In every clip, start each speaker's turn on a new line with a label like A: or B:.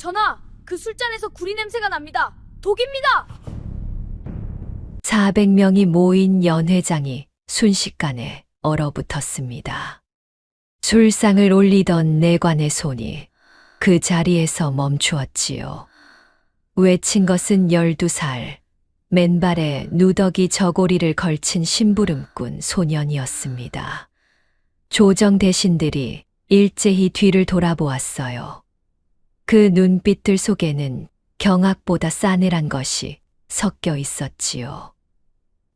A: 전하, 그 술잔에서 구리 냄새가 납니다. 독입니다.
B: 400명이 모인 연회장이 순식간에 얼어붙었습니다. 술상을 올리던 내관의 손이 그 자리에서 멈추었지요. 외친 것은 12살, 맨발에 누더기 저고리를 걸친 심부름꾼 소년이었습니다. 조정 대신들이 일제히 뒤를 돌아보았어요. 그 눈빛들 속에는 경악보다 싸늘한 것이 섞여 있었지요.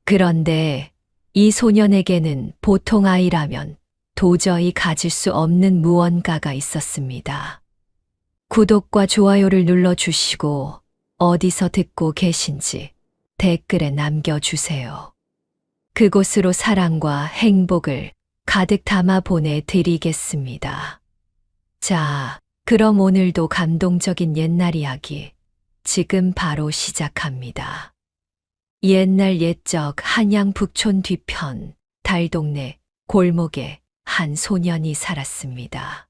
B: 그런데 이 소년에게는 보통 아이라면 도저히 가질 수 없는 무언가가 있었습니다. 구독과 좋아요를 눌러주시고 어디서 듣고 계신지 댓글에 남겨주세요. 그곳으로 사랑과 행복을 가득 담아 보내드리겠습니다. 자, 그럼 오늘도 감동적인 옛날 이야기 지금 바로 시작합니다. 옛날 옛적 한양 북촌 뒤편 달동네 골목에 한 소년이 살았습니다.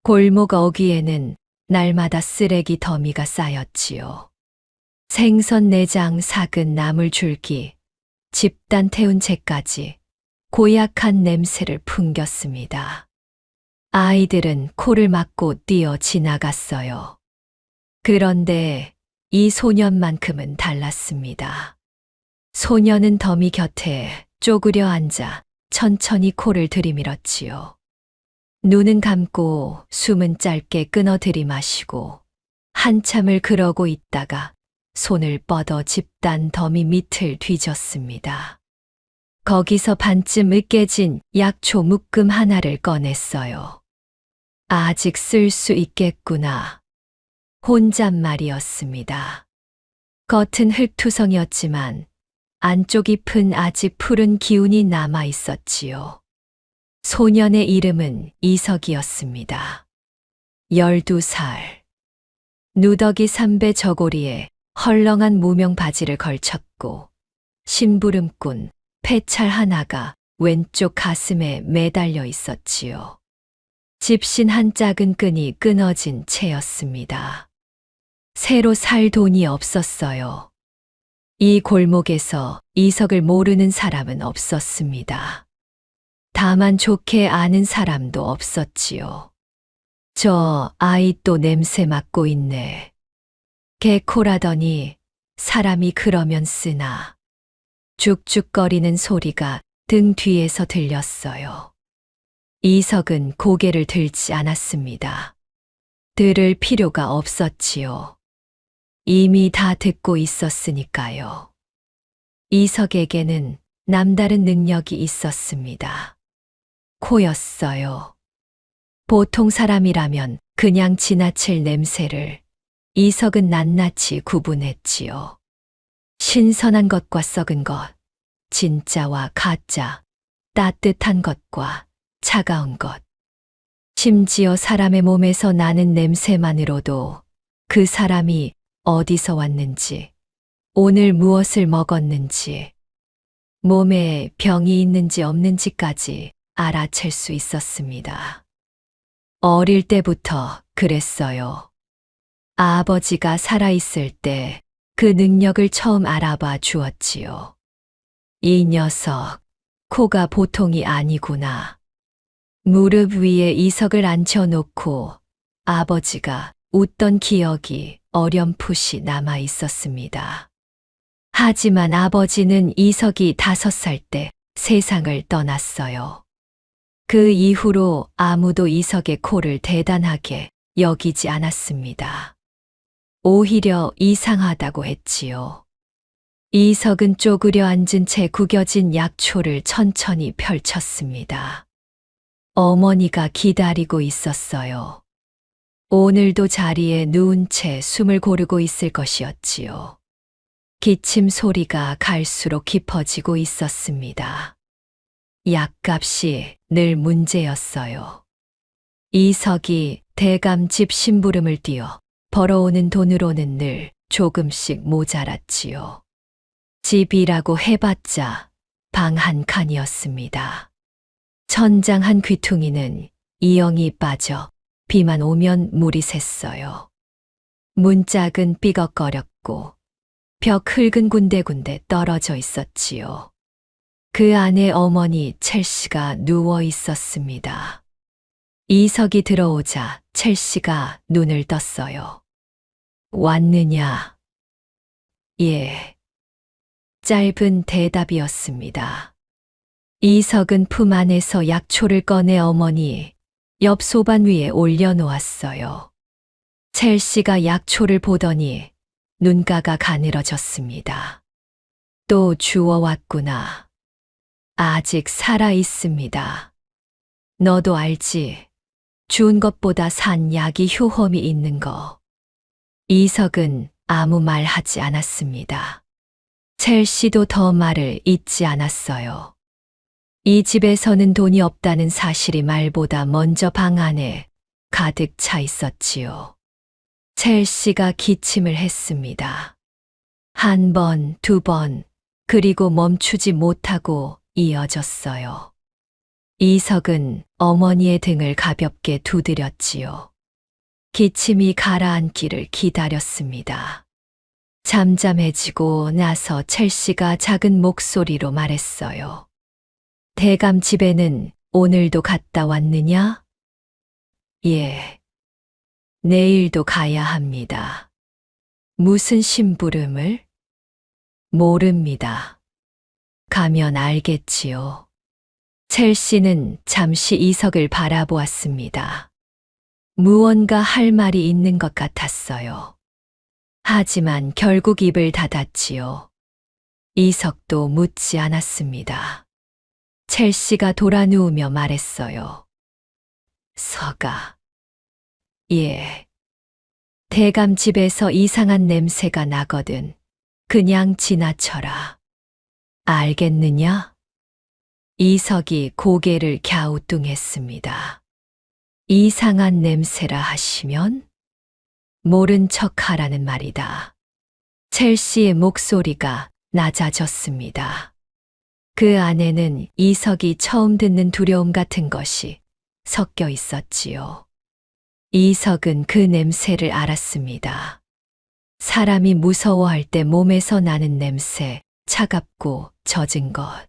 B: 골목 어귀에는 날마다 쓰레기 더미가 쌓였지요. 생선 내장 삭은 나물 줄기, 집단 태운 채까지 고약한 냄새를 풍겼습니다. 아이들은 코를 막고 뛰어 지나갔어요. 그런데 이 소년만큼은 달랐습니다. 소년은 더미 곁에 쪼그려 앉아 천천히 코를 들이밀었지요. 눈은 감고 숨은 짧게 끊어 들이마시고 한참을 그러고 있다가 손을 뻗어 집단 더미 밑을 뒤졌습니다. 거기서 반쯤 으깨진 약초 묶음 하나를 꺼냈어요. 아직 쓸 수 있겠구나. 혼잣말이었습니다. 겉은 흙투성이었지만 안쪽 잎은 아직 푸른 기운이 남아 있었지요. 소년의 이름은 이석이었습니다. 12살. 누더기 삼배 저고리에 헐렁한 무명 바지를 걸쳤고 심부름꾼 폐찰 하나가 왼쪽 가슴에 매달려 있었지요. 집신 한 작은 끈이 끊어진 채였습니다. 새로 살 돈이 없었어요. 이 골목에서 이석을 모르는 사람은 없었습니다. 다만 좋게 아는 사람도 없었지요. 저 아이 또 냄새 맡고 있네. 개코라더니 사람이 그러면 쓰나. 죽죽거리는 소리가 등 뒤에서 들렸어요. 이석은 고개를 들지 않았습니다. 들을 필요가 없었지요. 이미 다 듣고 있었으니까요. 이석에게는 남다른 능력이 있었습니다. 코였어요. 보통 사람이라면 그냥 지나칠 냄새를 이석은 낱낱이 구분했지요. 신선한 것과 썩은 것, 진짜와 가짜, 따뜻한 것과 차가운 것. 심지어 사람의 몸에서 나는 냄새만으로도 그 사람이 어디서 왔는지, 오늘 무엇을 먹었는지, 몸에 병이 있는지 없는지까지 알아챌 수 있었습니다. 어릴 때부터 그랬어요. 아버지가 살아있을 때 그 능력을 처음 알아봐 주었지요. 이 녀석, 코가 보통이 아니구나. 무릎 위에 이석을 앉혀놓고 아버지가 웃던 기억이 어렴풋이 남아 있었습니다. 하지만 아버지는 이석이 5살 때 세상을 떠났어요. 그 이후로 아무도 이석의 코를 대단하게 여기지 않았습니다. 오히려 이상하다고 했지요. 이석은 쪼그려 앉은 채 구겨진 약초를 천천히 펼쳤습니다. 어머니가 기다리고 있었어요. 오늘도 자리에 누운 채 숨을 고르고 있을 것이었지요. 기침 소리가 갈수록 깊어지고 있었습니다. 약값이 늘 문제였어요. 이석이 대감 집 심부름을 뛰어 벌어오는 돈으로는 늘 조금씩 모자랐지요. 집이라고 해봤자 방 한 칸이었습니다. 천장 한 귀퉁이는 이영이 빠져 비만 오면 물이 샜어요. 문짝은 삐걱거렸고 벽 흙은 군데군데 떨어져 있었지요. 그 안에 어머니 첼시가 누워 있었습니다. 이석이 들어오자 첼시가 눈을 떴어요. 왔느냐? 예. 짧은 대답이었습니다. 이석은 품 안에서 약초를 꺼내 어머니 옆 소반 위에 올려놓았어요. 첼시가 약초를 보더니 눈가가 가늘어졌습니다. 또 주워왔구나. 아직 살아 있습니다. 너도 알지? 주운 것보다 산 약이 효험이 있는 거. 이석은 아무 말 하지 않았습니다. 첼시도 더 말을 잇지 않았어요. 이 집에서는 돈이 없다는 사실이 말보다 먼저 방 안에 가득 차 있었지요. 첼시가 기침을 했습니다. 한 번, 두 번, 그리고 멈추지 못하고 이어졌어요. 이석은 어머니의 등을 가볍게 두드렸지요. 기침이 가라앉기를 기다렸습니다. 잠잠해지고 나서 첼시가 작은 목소리로 말했어요. 대감 집에는 오늘도 갔다 왔느냐? 예. 내일도 가야 합니다. 무슨 심부름을? 모릅니다. 가면 알겠지요. 첼시는 잠시 이석을 바라보았습니다. 무언가 할 말이 있는 것 같았어요. 하지만 결국 입을 닫았지요. 이석도 묻지 않았습니다. 첼시가 돌아 누우며 말했어요. 서가. 예. 대감 집에서 이상한 냄새가 나거든. 그냥 지나쳐라. 알겠느냐? 이석이 고개를 갸우뚱했습니다. 이상한 냄새라 하시면? 모른 척 하라는 말이다. 첼시의 목소리가 낮아졌습니다. 그 안에는 이석이 처음 듣는 두려움 같은 것이 섞여 있었지요. 이석은 그 냄새를 알았습니다. 사람이 무서워할 때 몸에서 나는 냄새, 차갑고 젖은 것.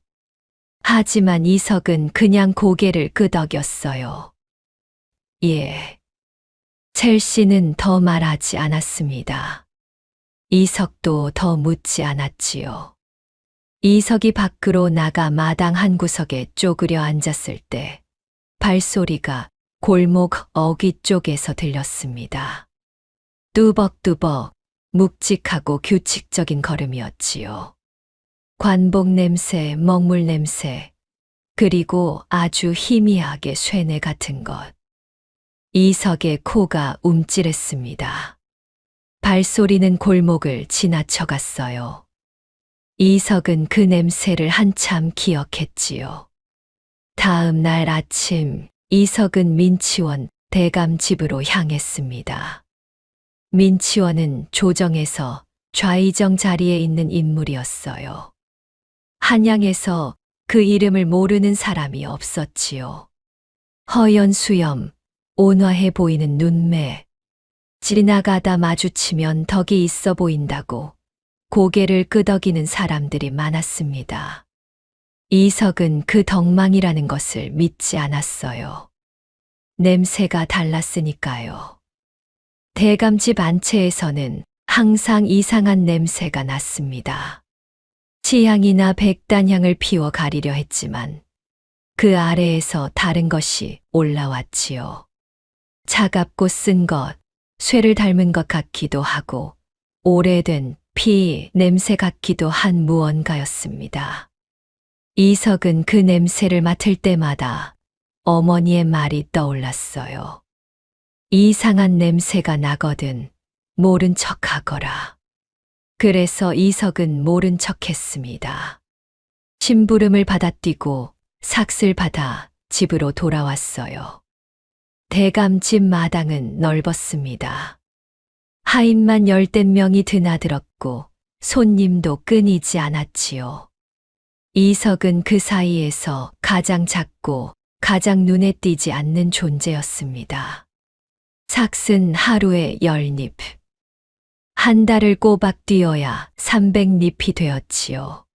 B: 하지만 이석은 그냥 고개를 끄덕였어요. 예. 첼시는 더 말하지 않았습니다. 이석도 더 묻지 않았지요. 이석이 밖으로 나가 마당 한 구석에 쪼그려 앉았을 때 발소리가 골목 어귀 쪽에서 들렸습니다. 뚜벅뚜벅 묵직하고 규칙적인 걸음이었지요. 관복 냄새, 먹물 냄새, 그리고 아주 희미하게 쇠뇌 같은 것. 이석의 코가 움찔했습니다. 발소리는 골목을 지나쳐갔어요. 이석은 그 냄새를 한참 기억했지요. 다음 날 아침, 이석은 민치원 대감 집으로 향했습니다. 민치원은 조정에서 좌의정 자리에 있는 인물이었어요. 한양에서 그 이름을 모르는 사람이 없었지요. 허연 수염, 온화해 보이는 눈매, 지나가다 마주치면 덕이 있어 보인다고 고개를 끄덕이는 사람들이 많았습니다. 이석은 그 덕망이라는 것을 믿지 않았어요. 냄새가 달랐으니까요. 대감집 안채에서는 항상 이상한 냄새가 났습니다. 치향이나 백단향을 피워 가리려 했지만 그 아래에서 다른 것이 올라왔지요. 차갑고 쓴 것, 쇠를 닮은 것 같기도 하고 오래된 피 냄새 같기도 한 무언가였습니다. 이석은 그 냄새를 맡을 때마다 어머니의 말이 떠올랐어요. 이상한 냄새가 나거든 모른 척하거라. 그래서 이석은 모른 척했습니다. 심부름을 받아뛰고 삭슬 받아 집으로 돌아왔어요. 대감 집 마당은 넓었습니다. 하인만 10명이 드나들었고 손님도 끊이지 않았지요. 이석은 그 사이에서 가장 작고 가장 눈에 띄지 않는 존재였습니다. 삭슨 하루에 10잎, 한 달을 꼬박 뛰어야 300립이 되었지요.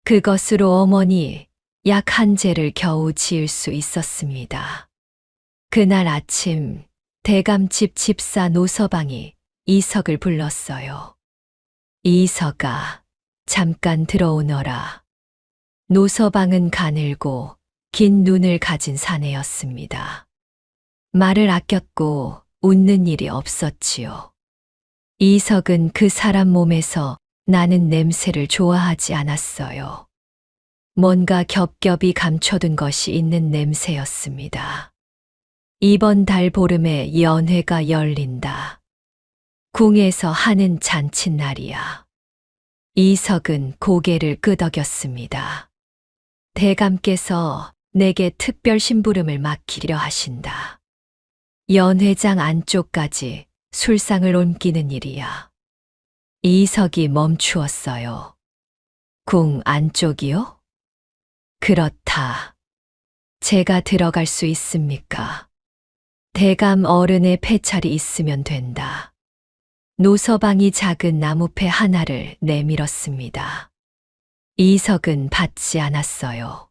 B: 그것으로 어머니 약 한 재를 겨우 지을 수 있었습니다. 그날 아침 대감집 집사 노서방이 이석을 불렀어요. 이석아, 잠깐 들어오너라. 노서방은 가늘고 긴 눈을 가진 사내였습니다. 말을 아꼈고 웃는 일이 없었지요. 이석은 그 사람 몸에서 나는 냄새를 좋아하지 않았어요. 뭔가 겹겹이 감춰둔 것이 있는 냄새였습니다. 이번 달 보름에 연회가 열린다. 궁에서 하는 잔칫날이야. 이석은 고개를 끄덕였습니다. 대감께서 내게 특별 심부름을 맡기려 하신다. 연회장 안쪽까지 술상을 옮기는 일이야. 이석이 멈추었어요. 궁 안쪽이요? 그렇다. 제가 들어갈 수 있습니까? 대감 어른의 폐찰이 있으면 된다. 노서방이 작은 나무패 하나를 내밀었습니다. 이석은 받지 않았어요.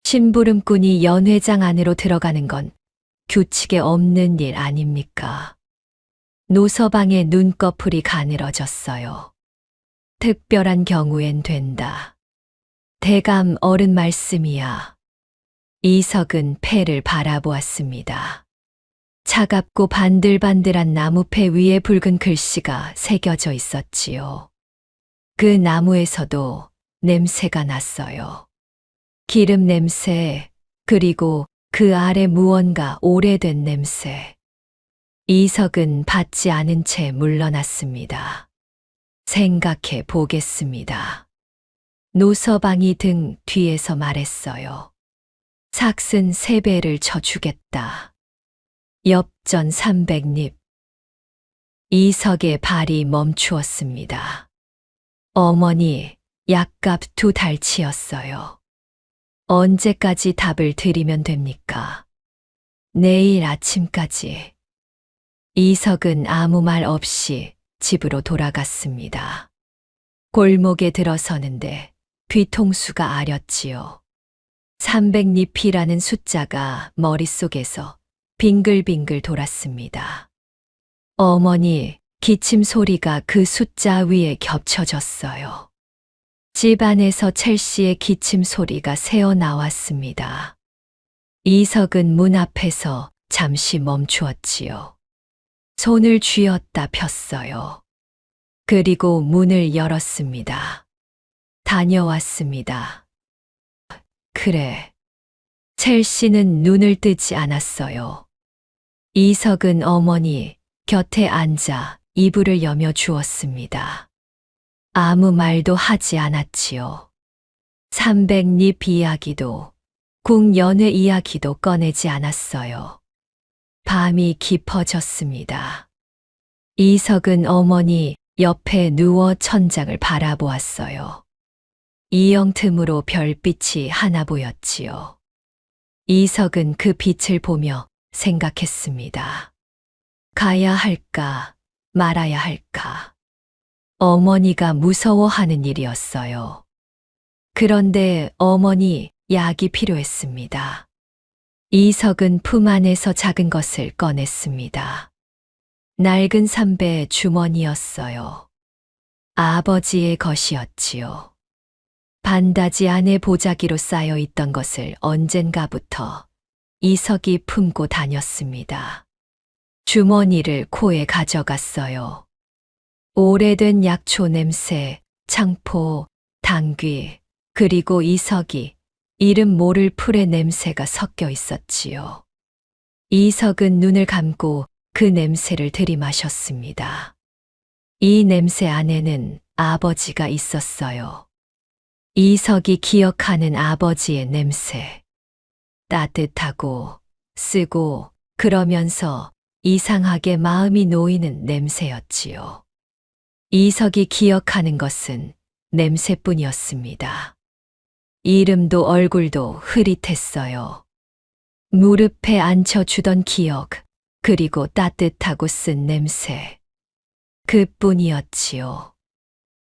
B: 심부름꾼이 연회장 안으로 들어가는 건 규칙에 없는 일 아닙니까? 노서방의 눈꺼풀이 가늘어졌어요. 특별한 경우엔 된다. 대감 어른 말씀이야. 이석은 폐를 바라보았습니다. 차갑고 반들반들한 나무패 위에 붉은 글씨가 새겨져 있었지요. 그 나무에서도 냄새가 났어요. 기름 냄새, 그리고 그 아래 무언가 오래된 냄새. 이석은 받지 않은 채 물러났습니다. 생각해 보겠습니다. 노서방이 등 뒤에서 말했어요. 삭슨 3배를 쳐주겠다. 엽전 300립. 이석의 발이 멈추었습니다. 어머니, 약값 2달치였어요. 언제까지 답을 드리면 됩니까? 내일 아침까지. 이석은 아무 말 없이 집으로 돌아갔습니다. 골목에 들어서는데 뒤통수가 아렸지요. 300립이라는 숫자가 머릿속에서 빙글빙글 돌았습니다. 어머니, 기침 소리가 그 숫자 위에 겹쳐졌어요. 집 안에서 첼시의 기침 소리가 새어 나왔습니다. 이석은 문 앞에서 잠시 멈추었지요. 손을 쥐었다 폈어요. 그리고 문을 열었습니다. 다녀왔습니다. 그래. 첼시는 눈을 뜨지 않았어요. 이석은 어머니 곁에 앉아 이불을 여며 주었습니다. 아무 말도 하지 않았지요. 300립 이야기도 궁연회 이야기도 꺼내지 않았어요. 밤이 깊어졌습니다. 이석은 어머니 옆에 누워 천장을 바라보았어요. 이영 틈으로 별빛이 하나 보였지요. 이석은 그 빛을 보며 생각했습니다. 가야 할까, 말아야 할까. 어머니가 무서워하는 일이었어요. 그런데 어머니 약이 필요했습니다. 이석은 품 안에서 작은 것을 꺼냈습니다. 낡은 삼배 주머니였어요. 아버지의 것이었지요. 반다지 안에 보자기로 쌓여 있던 것을 언젠가부터 이석이 품고 다녔습니다. 주머니를 코에 가져갔어요. 오래된 약초 냄새, 창포, 당귀, 그리고 이석이 이름 모를 풀의 냄새가 섞여 있었지요. 이석은 눈을 감고 그 냄새를 들이마셨습니다. 이 냄새 안에는 아버지가 있었어요. 이석이 기억하는 아버지의 냄새. 따뜻하고 쓰고 그러면서 이상하게 마음이 놓이는 냄새였지요. 이석이 기억하는 것은 냄새뿐이었습니다. 이름도 얼굴도 흐릿했어요. 무릎에 앉혀주던 기억, 그리고 따뜻하고 쓴 냄새. 그뿐이었지요.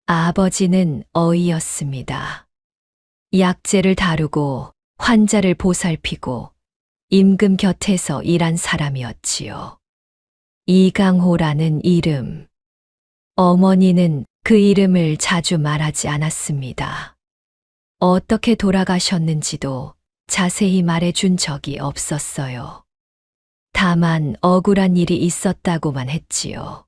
B: 아버지는 어이였습니다. 약재를 다루고 환자를 보살피고 임금 곁에서 일한 사람이었지요. 이강호라는 이름. 어머니는 그 이름을 자주 말하지 않았습니다. 어떻게 돌아가셨는지도 자세히 말해준 적이 없었어요. 다만 억울한 일이 있었다고만 했지요.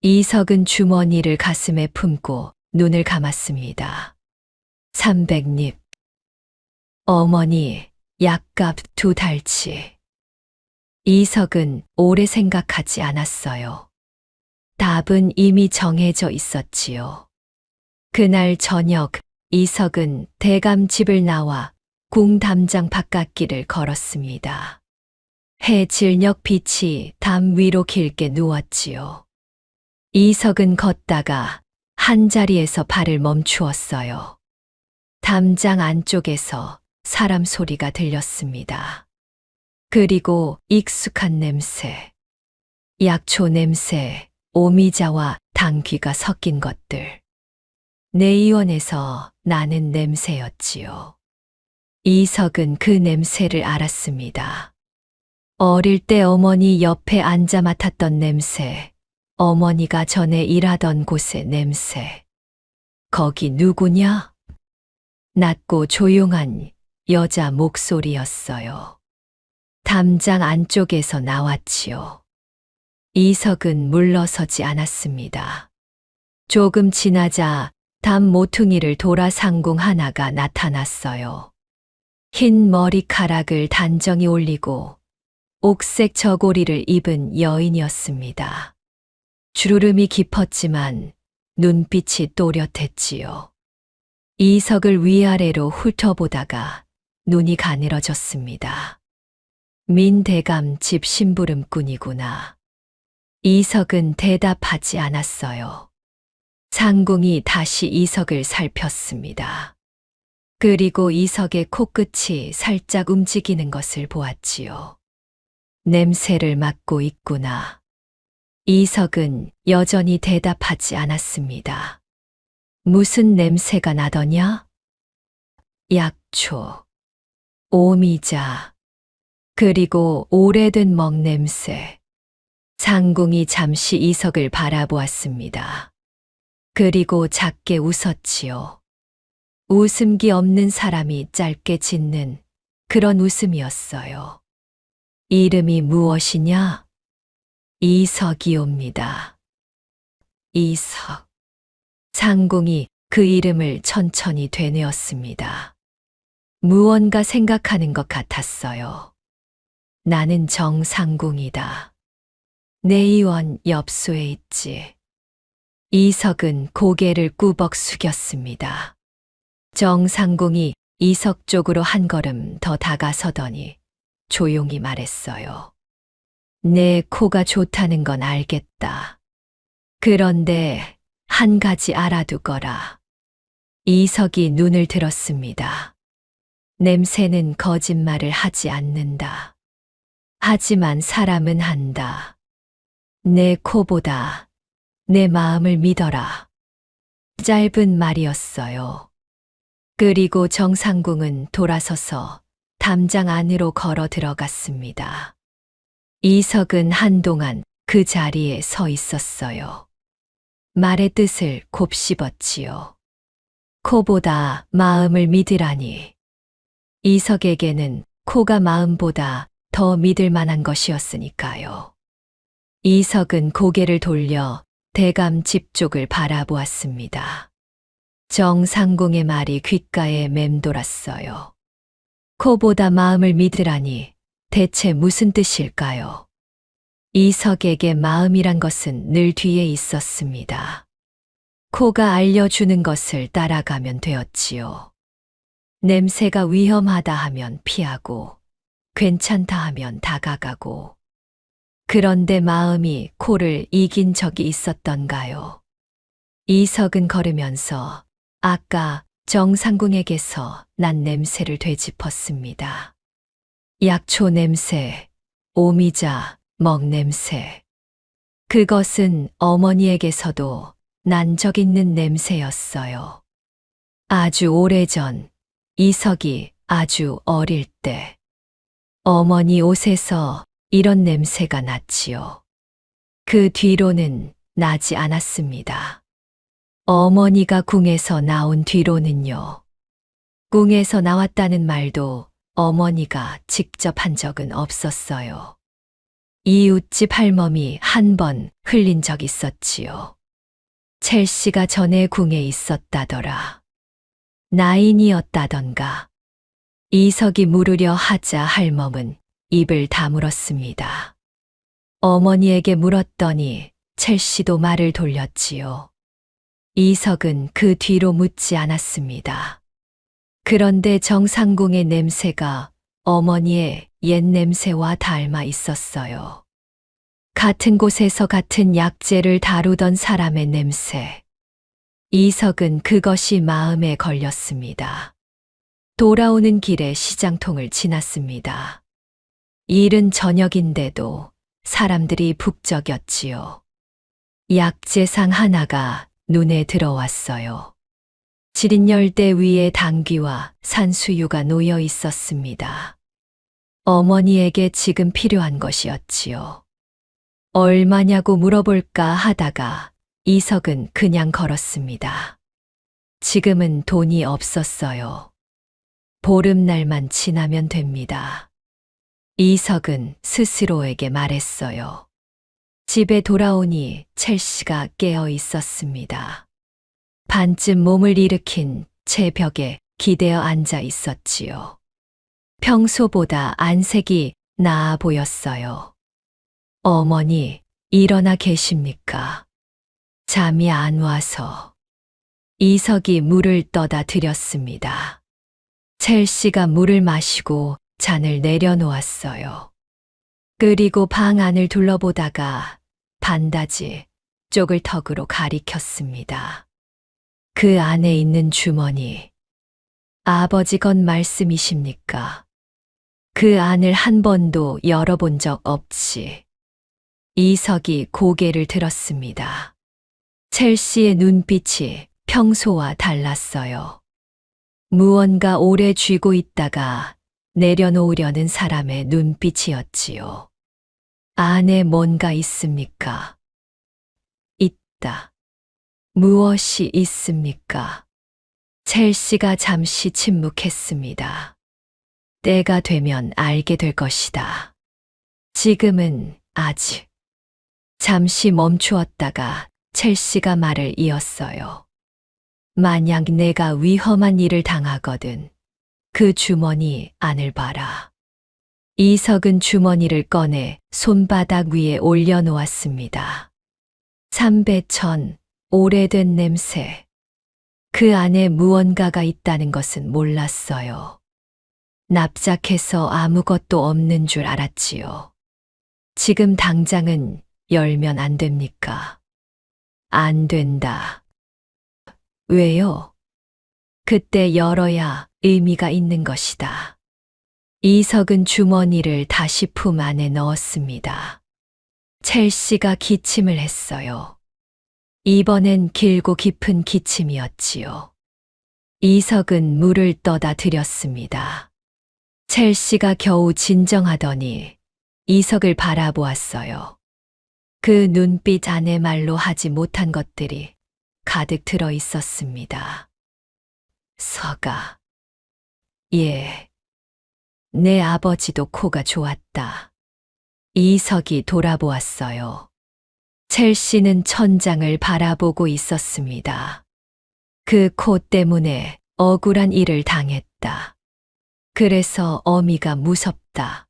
B: 이석은 주머니를 가슴에 품고 눈을 감았습니다. 300립. 어머니, 약값 2달치. 이석은 오래 생각하지 않았어요. 답은 이미 정해져 있었지요. 그날 저녁 이석은 대감 집을 나와 궁담장 바깥길을 걸었습니다. 해 질녘 빛이 담 위로 길게 누웠지요. 이석은 걷다가 한 자리에서 발을 멈추었어요. 담장 안쪽에서 사람 소리가 들렸습니다. 그리고 익숙한 냄새, 약초 냄새, 오미자와 당귀가 섞인 것들. 내의원에서 나는 냄새였지요. 이석은 그 냄새를 알았습니다. 어릴 때 어머니 옆에 앉아 맡았던 냄새, 어머니가 전에 일하던 곳의 냄새. 거기 누구냐? 낮고 조용한 여자 목소리였어요. 담장 안쪽에서 나왔지요. 이석은 물러서지 않았습니다. 조금 지나자 담 모퉁이를 돌아 상궁 하나가 나타났어요. 흰 머리카락을 단정히 올리고 옥색 저고리를 입은 여인이었습니다. 주르름이 깊었지만 눈빛이 또렷했지요. 이석을 위아래로 훑어보다가 눈이 가늘어졌습니다. 민대감 집 심부름꾼이구나. 이석은 대답하지 않았어요. 상궁이 다시 이석을 살폈습니다. 그리고 이석의 코끝이 살짝 움직이는 것을 보았지요. 냄새를 맡고 있구나. 이석은 여전히 대답하지 않았습니다. 무슨 냄새가 나더냐? 약초, 오미자, 그리고 오래된 먹냄새. 상궁이 잠시 이석을 바라보았습니다. 그리고 작게 웃었지요. 웃음기 없는 사람이 짧게 짓는 그런 웃음이었어요. 이름이 무엇이냐? 이석이옵니다. 이석. 상궁이 그 이름을 천천히 되뇌었습니다. 무언가 생각하는 것 같았어요. 나는 정상궁이다. 내의원 엽소에 있지. 이석은 고개를 꾸벅 숙였습니다. 정상궁이 이석 쪽으로 한 걸음 더 다가서더니 조용히 말했어요. 내 코가 좋다는 건 알겠다. 그런데 한 가지 알아두거라. 이석이 눈을 들었습니다. 냄새는 거짓말을 하지 않는다. 하지만 사람은 한다. 내 코보다 내 마음을 믿어라. 짧은 말이었어요. 그리고 정상궁은 돌아서서 담장 안으로 걸어 들어갔습니다. 이석은 한동안 그 자리에 서 있었어요. 말의 뜻을 곱씹었지요. 코보다 마음을 믿으라니. 이석에게는 코가 마음보다 더 믿을 만한 것이었으니까요. 이석은 고개를 돌려 대감 집 쪽을 바라보았습니다. 정상궁의 말이 귓가에 맴돌았어요. 코보다 마음을 믿으라니 대체 무슨 뜻일까요? 이석에게 마음이란 것은 늘 뒤에 있었습니다. 코가 알려주는 것을 따라가면 되었지요. 냄새가 위험하다 하면 피하고, 괜찮다 하면 다가가고. 그런데 마음이 코를 이긴 적이 있었던가요? 이석은 걸으면서 아까 정상궁에게서 난 냄새를 되짚었습니다. 약초 냄새, 오미자, 먹냄새. 그것은 어머니에게서도 난 적 있는 냄새였어요. 아주 오래전, 이석이 아주 어릴 때, 어머니 옷에서 이런 냄새가 났지요. 그 뒤로는 나지 않았습니다. 어머니가 궁에서 나온 뒤로는요. 궁에서 나왔다는 말도 어머니가 직접 한 적은 없었어요. 이웃집 할멈이 한 번 흘린 적 있었지요. 첼시가 전에 궁에 있었다더라. 나인이었다던가. 이석이 물으려 하자 할멈은 입을 다물었습니다. 어머니에게 물었더니 첼시도 말을 돌렸지요. 이석은 그 뒤로 묻지 않았습니다. 그런데 정상궁의 냄새가 어머니의 옛 냄새와 닮아 있었어요. 같은 곳에서 같은 약재를 다루던 사람의 냄새. 이석은 그것이 마음에 걸렸습니다. 돌아오는 길에 시장통을 지났습니다. 이른 저녁인데도 사람들이 북적였지요. 약재상 하나가 눈에 들어왔어요. 지린 열대 위에 당귀와 산수유가 놓여 있었습니다. 어머니에게 지금 필요한 것이었지요. 얼마냐고 물어볼까 하다가 이석은 그냥 걸었습니다. 지금은 돈이 없었어요. 보름날만 지나면 됩니다. 이석은 스스로에게 말했어요. 집에 돌아오니 첼시가 깨어 있었습니다. 반쯤 몸을 일으킨 채 벽에 기대어 앉아 있었지요. 평소보다 안색이 나아 보였어요. 어머니, 일어나 계십니까? 잠이 안 와서. 이석이 물을 떠다 드렸습니다. 첼시가 물을 마시고 잔을 내려놓았어요. 그리고 방 안을 둘러보다가 반다지 쪽을 턱으로 가리켰습니다. 그 안에 있는 주머니. 아버지 것 말씀이십니까? 그 안을 한 번도 열어본 적 없이. 이석이 고개를 들었습니다. 첼시의 눈빛이 평소와 달랐어요. 무언가 오래 쥐고 있다가 내려놓으려는 사람의 눈빛이었지요. 안에 뭔가 있습니까? 있다. 무엇이 있습니까? 첼시가 잠시 침묵했습니다. 때가 되면 알게 될 것이다. 지금은 아직. 잠시 멈추었다가 첼시가 말을 이었어요. 만약 내가 위험한 일을 당하거든 그 주머니 안을 봐라. 이석은 주머니를 꺼내 손바닥 위에 올려놓았습니다. 삼배천, 오래된 냄새. 그 안에 무언가가 있다는 것은 몰랐어요. 납작해서 아무것도 없는 줄 알았지요. 지금 당장은 열면 안 됩니까? 안 된다. 왜요? 그때 열어야 의미가 있는 것이다. 이석은 주머니를 다시 품 안에 넣었습니다. 첼시가 기침을 했어요. 이번엔 길고 깊은 기침이었지요. 이석은 물을 떠다 드렸습니다. 첼시가 겨우 진정하더니 이석을 바라보았어요. 그 눈빛 안에 말로 하지 못한 것들이 가득 들어 있었습니다. 서가. 예. 내 아버지도 코가 좋았다. 이석이 돌아보았어요. 첼시는 천장을 바라보고 있었습니다. 그 코 때문에 억울한 일을 당했다. 그래서 어미가 무섭다.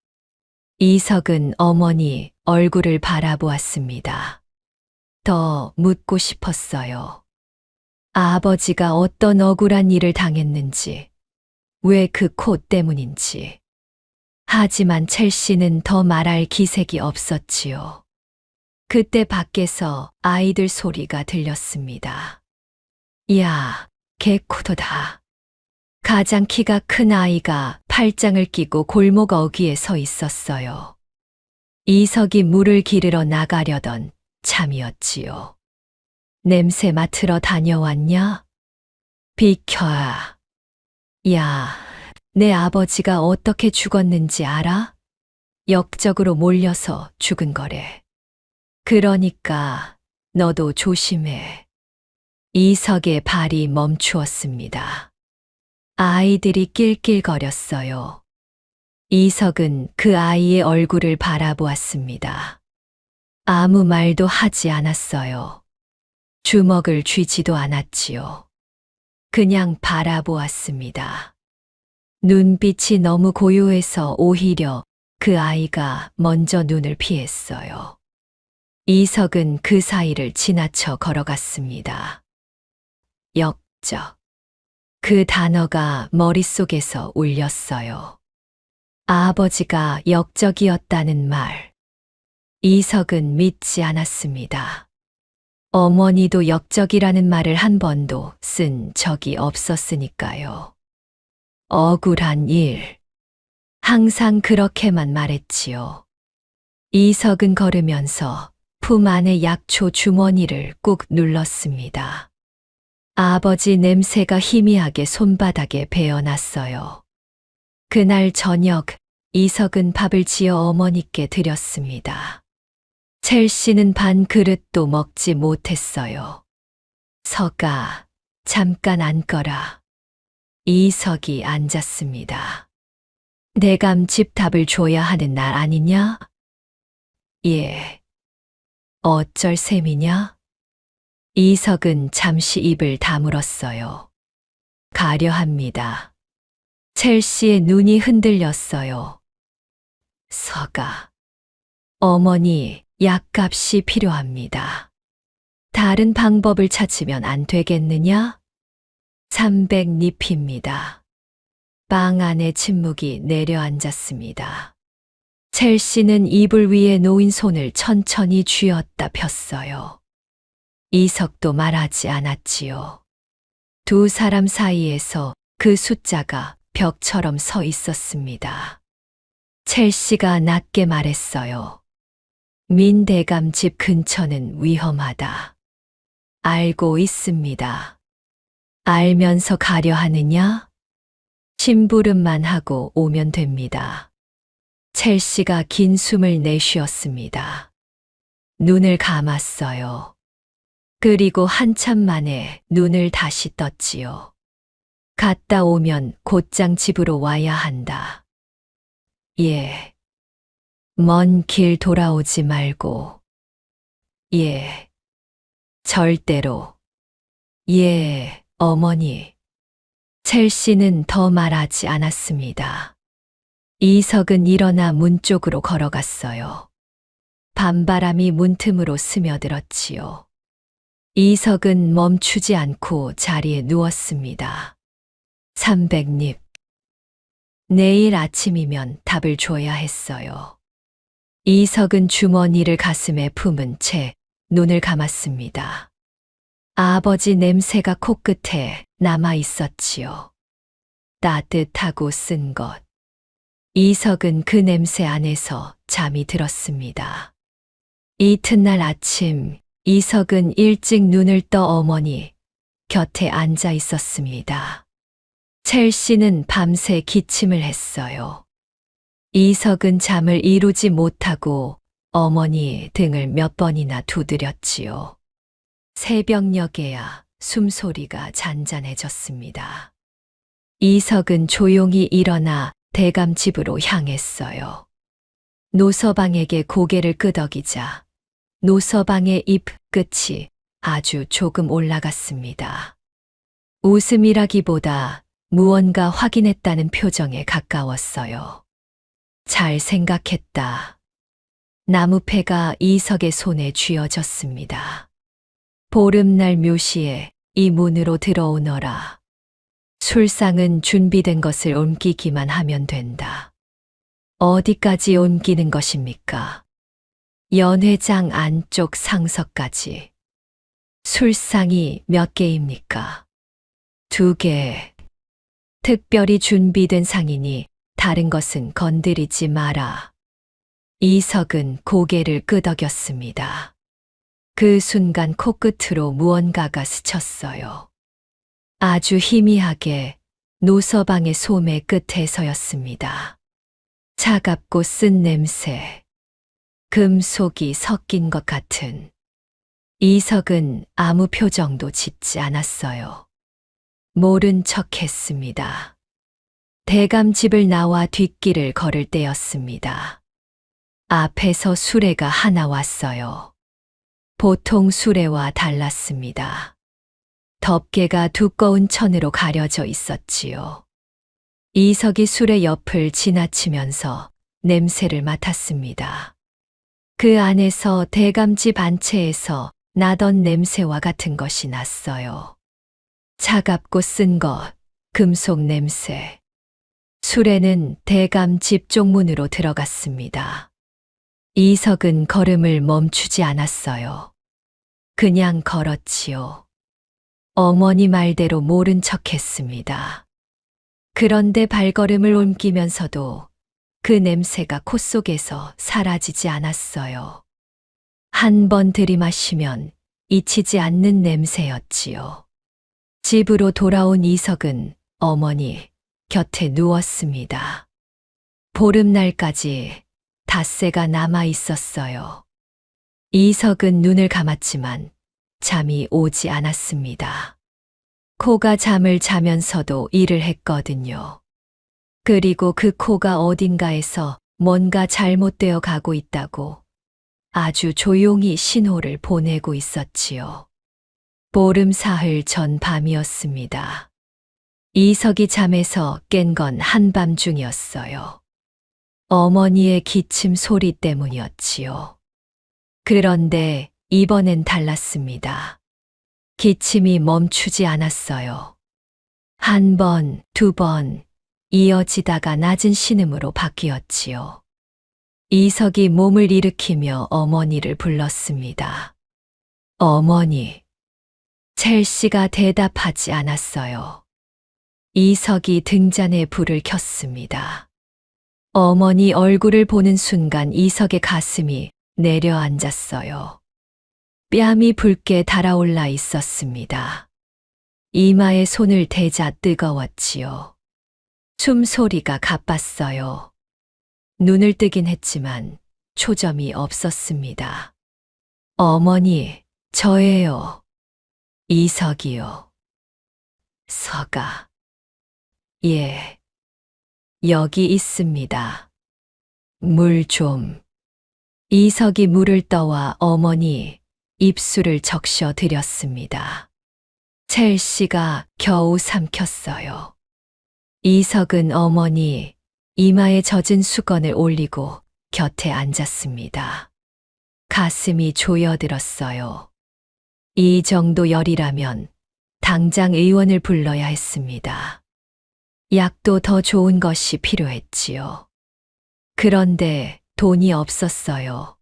B: 이석은 어머니 얼굴을 바라보았습니다. 더 묻고 싶었어요. 아버지가 어떤 억울한 일을 당했는지, 왜 그 코 때문인지. 하지만 첼시는 더 말할 기색이 없었지요. 그때 밖에서 아이들 소리가 들렸습니다. 야, 개코도다. 가장 키가 큰 아이가 팔짱을 끼고 골목 어귀에 서 있었어요. 이석이 물을 기르러 나가려던 참이었지요. 냄새 맡으러 다녀왔냐? 비켜야. 야, 내 아버지가 어떻게 죽었는지 알아? 역적으로 몰려서 죽은 거래. 그러니까 너도 조심해. 이석의 발이 멈추었습니다. 아이들이 낄낄거렸어요. 이석은 그 아이의 얼굴을 바라보았습니다. 아무 말도 하지 않았어요. 주먹을 쥐지도 않았지요. 그냥 바라보았습니다. 눈빛이 너무 고요해서 오히려 그 아이가 먼저 눈을 피했어요. 이석은 그 사이를 지나쳐 걸어갔습니다. 역적. 그 단어가 머릿속에서 울렸어요. 아버지가 역적이었다는 말. 이석은 믿지 않았습니다. 어머니도 역적이라는 말을 한 번도 쓴 적이 없었으니까요. 억울한 일. 항상 그렇게만 말했지요. 이석은 걸으면서 품 안의 약초 주머니를 꾹 눌렀습니다. 아버지 냄새가 희미하게 손바닥에 배어났어요. 그날 저녁 이석은 밥을 지어 어머니께 드렸습니다. 첼시는 반 그릇도 먹지 못했어요. 석아, 잠깐 앉거라. 이석이 앉았습니다. 내감 집답을 줘야 하는 날 아니냐? 예. 어쩔 셈이냐? 이석은 잠시 입을 다물었어요. 가려 합니다. 첼시의 눈이 흔들렸어요. 석아. 어머니, 약값이 필요합니다. 다른 방법을 찾으면 안 되겠느냐? 300립입니다. 방 안에 침묵이 내려앉았습니다. 첼시는 이불 위에 놓인 손을 천천히 쥐었다 폈어요. 이석도 말하지 않았지요. 두 사람 사이에서 그 숫자가 벽처럼 서 있었습니다. 첼시가 낮게 말했어요. 민대감 집 근처는 위험하다. 알고 있습니다. 알면서 가려 하느냐? 심부름만 하고 오면 됩니다. 첼시가 긴 숨을 내쉬었습니다. 눈을 감았어요. 그리고 한참 만에 눈을 다시 떴지요. 갔다 오면 곧장 집으로 와야 한다. 예. 먼 길 돌아오지 말고. 예. 절대로. 예, 어머니. 첼시는 더 말하지 않았습니다. 이석은 일어나 문 쪽으로 걸어갔어요. 밤바람이 문틈으로 스며들었지요. 이석은 멈추지 않고 자리에 누웠습니다. 300립. 내일 아침이면 답을 줘야 했어요. 이석은 주머니를 가슴에 품은 채 눈을 감았습니다. 아버지 냄새가 코끝에 남아 있었지요. 따뜻하고 쓴 것. 이석은 그 냄새 안에서 잠이 들었습니다. 이튿날 아침, 이석은 일찍 눈을 떠 어머니 곁에 앉아 있었습니다. 첼시는 밤새 기침을 했어요. 이석은 잠을 이루지 못하고 어머니 등을 몇 번이나 두드렸지요. 새벽녘에야 숨소리가 잔잔해졌습니다. 이석은 조용히 일어나 대감 집으로 향했어요. 노서방에게 고개를 끄덕이자 노서방의 입 끝이 아주 조금 올라갔습니다. 웃음이라기보다 무언가 확인했다는 표정에 가까웠어요. 잘 생각했다. 나무패가 이석의 손에 쥐어졌습니다. 보름날 묘시에 이 문으로 들어오너라. 술상은 준비된 것을 옮기기만 하면 된다. 어디까지 옮기는 것입니까? 연회장 안쪽 상석까지. 술상이 몇 개입니까? 2개. 특별히 준비된 상이니 다른 것은 건드리지 마라. 이석은 고개를 끄덕였습니다. 그 순간 코끝으로 무언가가 스쳤어요. 아주 희미하게 노서방의 소매 끝에서였습니다. 차갑고 쓴 냄새, 금속이 섞인 것 같은. 이석은 아무 표정도 짓지 않았어요. 모른 척 했습니다. 대감집을 나와 뒷길을 걸을 때였습니다. 앞에서 수레가 하나 왔어요. 보통 수레와 달랐습니다. 덮개가 두꺼운 천으로 가려져 있었지요. 이석이 수레 옆을 지나치면서 냄새를 맡았습니다. 그 안에서 대감집 안채에서 나던 냄새와 같은 것이 났어요. 차갑고 쓴 것, 금속 냄새. 수레는 대감집 쪽문으로 들어갔습니다. 이석은 걸음을 멈추지 않았어요. 그냥 걸었지요. 어머니 말대로 모른 척 했습니다. 그런데 발걸음을 옮기면서도 그 냄새가 코 속에서 사라지지 않았어요. 한 번 들이마시면 잊히지 않는 냄새였지요. 집으로 돌아온 이석은 어머니 곁에 누웠습니다. 보름날까지 닷새가 남아 있었어요. 이석은 눈을 감았지만 잠이 오지 않았습니다. 코가 잠을 자면서도 일을 했거든요. 그리고 그 코가 어딘가에서 뭔가 잘못되어 가고 있다고 아주 조용히 신호를 보내고 있었지요. 보름 사흘 전 밤이었습니다. 이석이 잠에서 깬 건 한밤중이었어요. 어머니의 기침 소리 때문이었지요. 그런데 이번엔 달랐습니다. 기침이 멈추지 않았어요. 한 번, 두 번, 이어지다가 낮은 신음으로 바뀌었지요. 이석이 몸을 일으키며 어머니를 불렀습니다. 어머니. 첼시가 대답하지 않았어요. 이석이 등잔에 불을 켰습니다. 어머니 얼굴을 보는 순간 이석의 가슴이 내려앉았어요. 뺨이 붉게 달아올라 있었습니다. 이마에 손을 대자 뜨거웠지요. 숨소리가 가빴어요. 눈을 뜨긴 했지만 초점이 없었습니다. 어머니, 저예요. 이석이요. 서가. 예. 여기 있습니다. 물 좀. 이석이 물을 떠와 어머니 입술을 적셔 드렸습니다. 첼시가 겨우 삼켰어요. 이석은 어머니 이마에 젖은 수건을 올리고 곁에 앉았습니다. 가슴이 조여들었어요. 이 정도 열이라면 당장 의원을 불러야 했습니다. 약도 더 좋은 것이 필요했지요. 그런데 돈이 없었어요.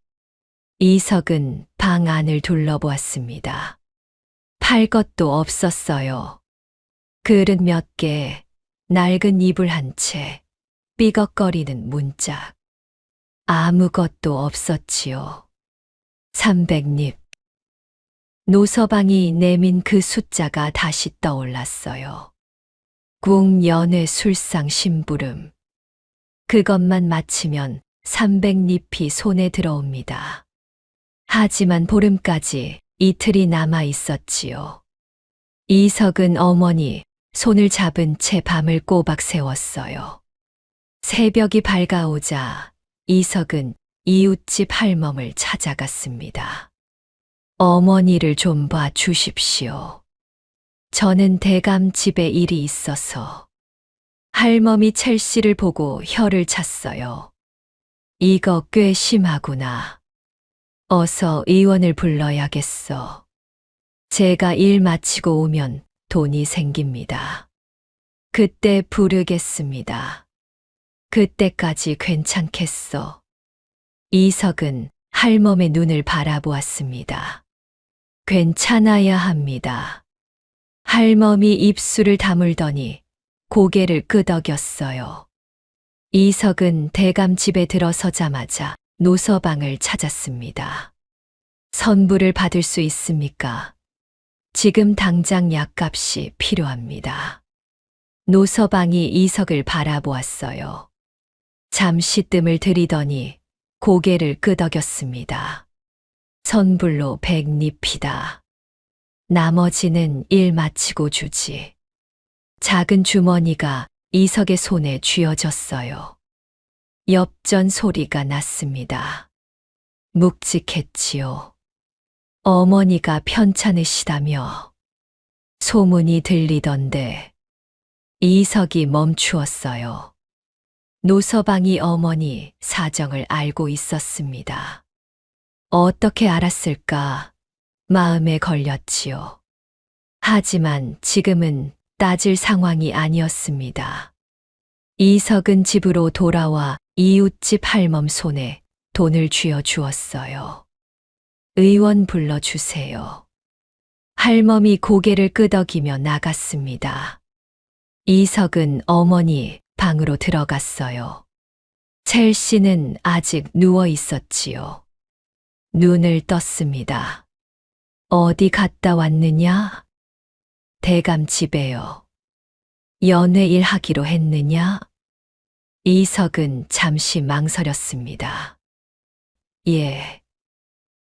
B: 이석은 방 안을 둘러보았습니다. 팔 것도 없었어요. 그릇 몇 개, 낡은 이불 한 채, 삐걱거리는 문짝. 아무것도 없었지요. 300립. 노서방이 내민 그 숫자가 다시 떠올랐어요. 국연회 술상 심부름. 그것만 마치면 300립이 손에 들어옵니다. 하지만 보름까지 이틀이 남아 있었지요. 이석은 어머니 손을 잡은 채 밤을 꼬박 새웠어요. 새벽이 밝아오자 이석은 이웃집 할멈을 찾아갔습니다. 어머니를 좀 봐 주십시오. 저는 대감 집에 일이 있어서. 할멈이 첼시를 보고 혀를 찼어요. 이거 꽤 심하구나. 어서 의원을 불러야겠어. 제가 일 마치고 오면 돈이 생깁니다. 그때 부르겠습니다. 그때까지 괜찮겠어. 이석은 할멈의 눈을 바라보았습니다. 괜찮아야 합니다. 할멈이 입술을 다물더니 고개를 끄덕였어요. 이석은 대감 집에 들어서자마자 노서방을 찾았습니다. 선불을 받을 수 있습니까? 지금 당장 약값이 필요합니다. 노서방이 이석을 바라보았어요. 잠시 뜸을 들이더니 고개를 끄덕였습니다. 선불로 100립이다. 나머지는 일 마치고 주지. 작은 주머니가 이석의 손에 쥐어졌어요. 엽전 소리가 났습니다. 묵직했지요. 어머니가 편찮으시다며 소문이 들리던데 이석이 멈추었어요. 노서방이 어머니 사정을 알고 있었습니다. 어떻게 알았을까 마음에 걸렸지요. 하지만 지금은 따질 상황이 아니었습니다. 이석은 집으로 돌아와 이웃집 할멈 손에 돈을 쥐어 주었어요. 의원 불러주세요. 할멈이 고개를 끄덕이며 나갔습니다. 이석은 어머니 방으로 들어갔어요. 첼씨는 아직 누워 있었지요. 눈을 떴습니다. 어디 갔다 왔느냐? 대감 집에요. 연회일 하기로 했느냐? 이석은 잠시 망설였습니다. 예.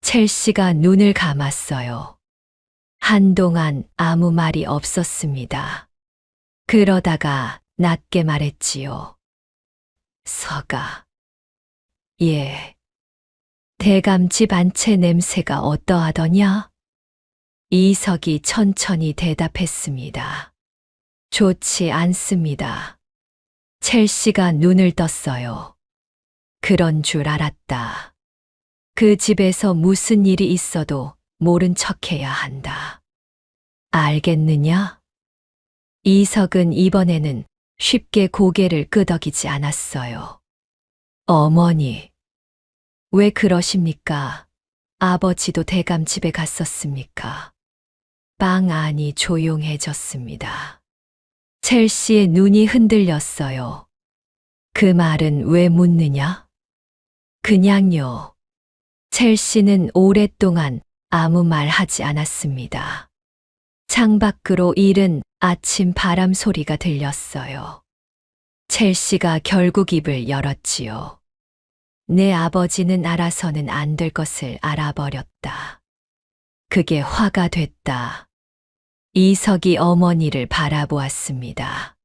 B: 첼씨가 눈을 감았어요. 한동안 아무 말이 없었습니다. 그러다가 낮게 말했지요. 서가. 예. 대감집 안채 냄새가 어떠하더냐? 이석이 천천히 대답했습니다. 좋지 않습니다. 첼씨가 눈을 떴어요. 그런 줄 알았다. 그 집에서 무슨 일이 있어도 모른 척해야 한다. 알겠느냐? 이석은 이번에는 쉽게 고개를 끄덕이지 않았어요. 어머니, 왜 그러십니까? 아버지도 대감 집에 갔었습니까? 방 안이 조용해졌습니다. 첼씨의 눈이 흔들렸어요. 그 말은 왜 묻느냐? 그냥요. 첼씨는 오랫동안 아무 말 하지 않았습니다. 창밖으로 이른 아침 바람 소리가 들렸어요. 첼씨가 결국 입을 열었지요. 내 아버지는 알아서는 안 될 것을 알아버렸다. 그게 화가 됐다. 이석이 어머니를 바라보았습니다.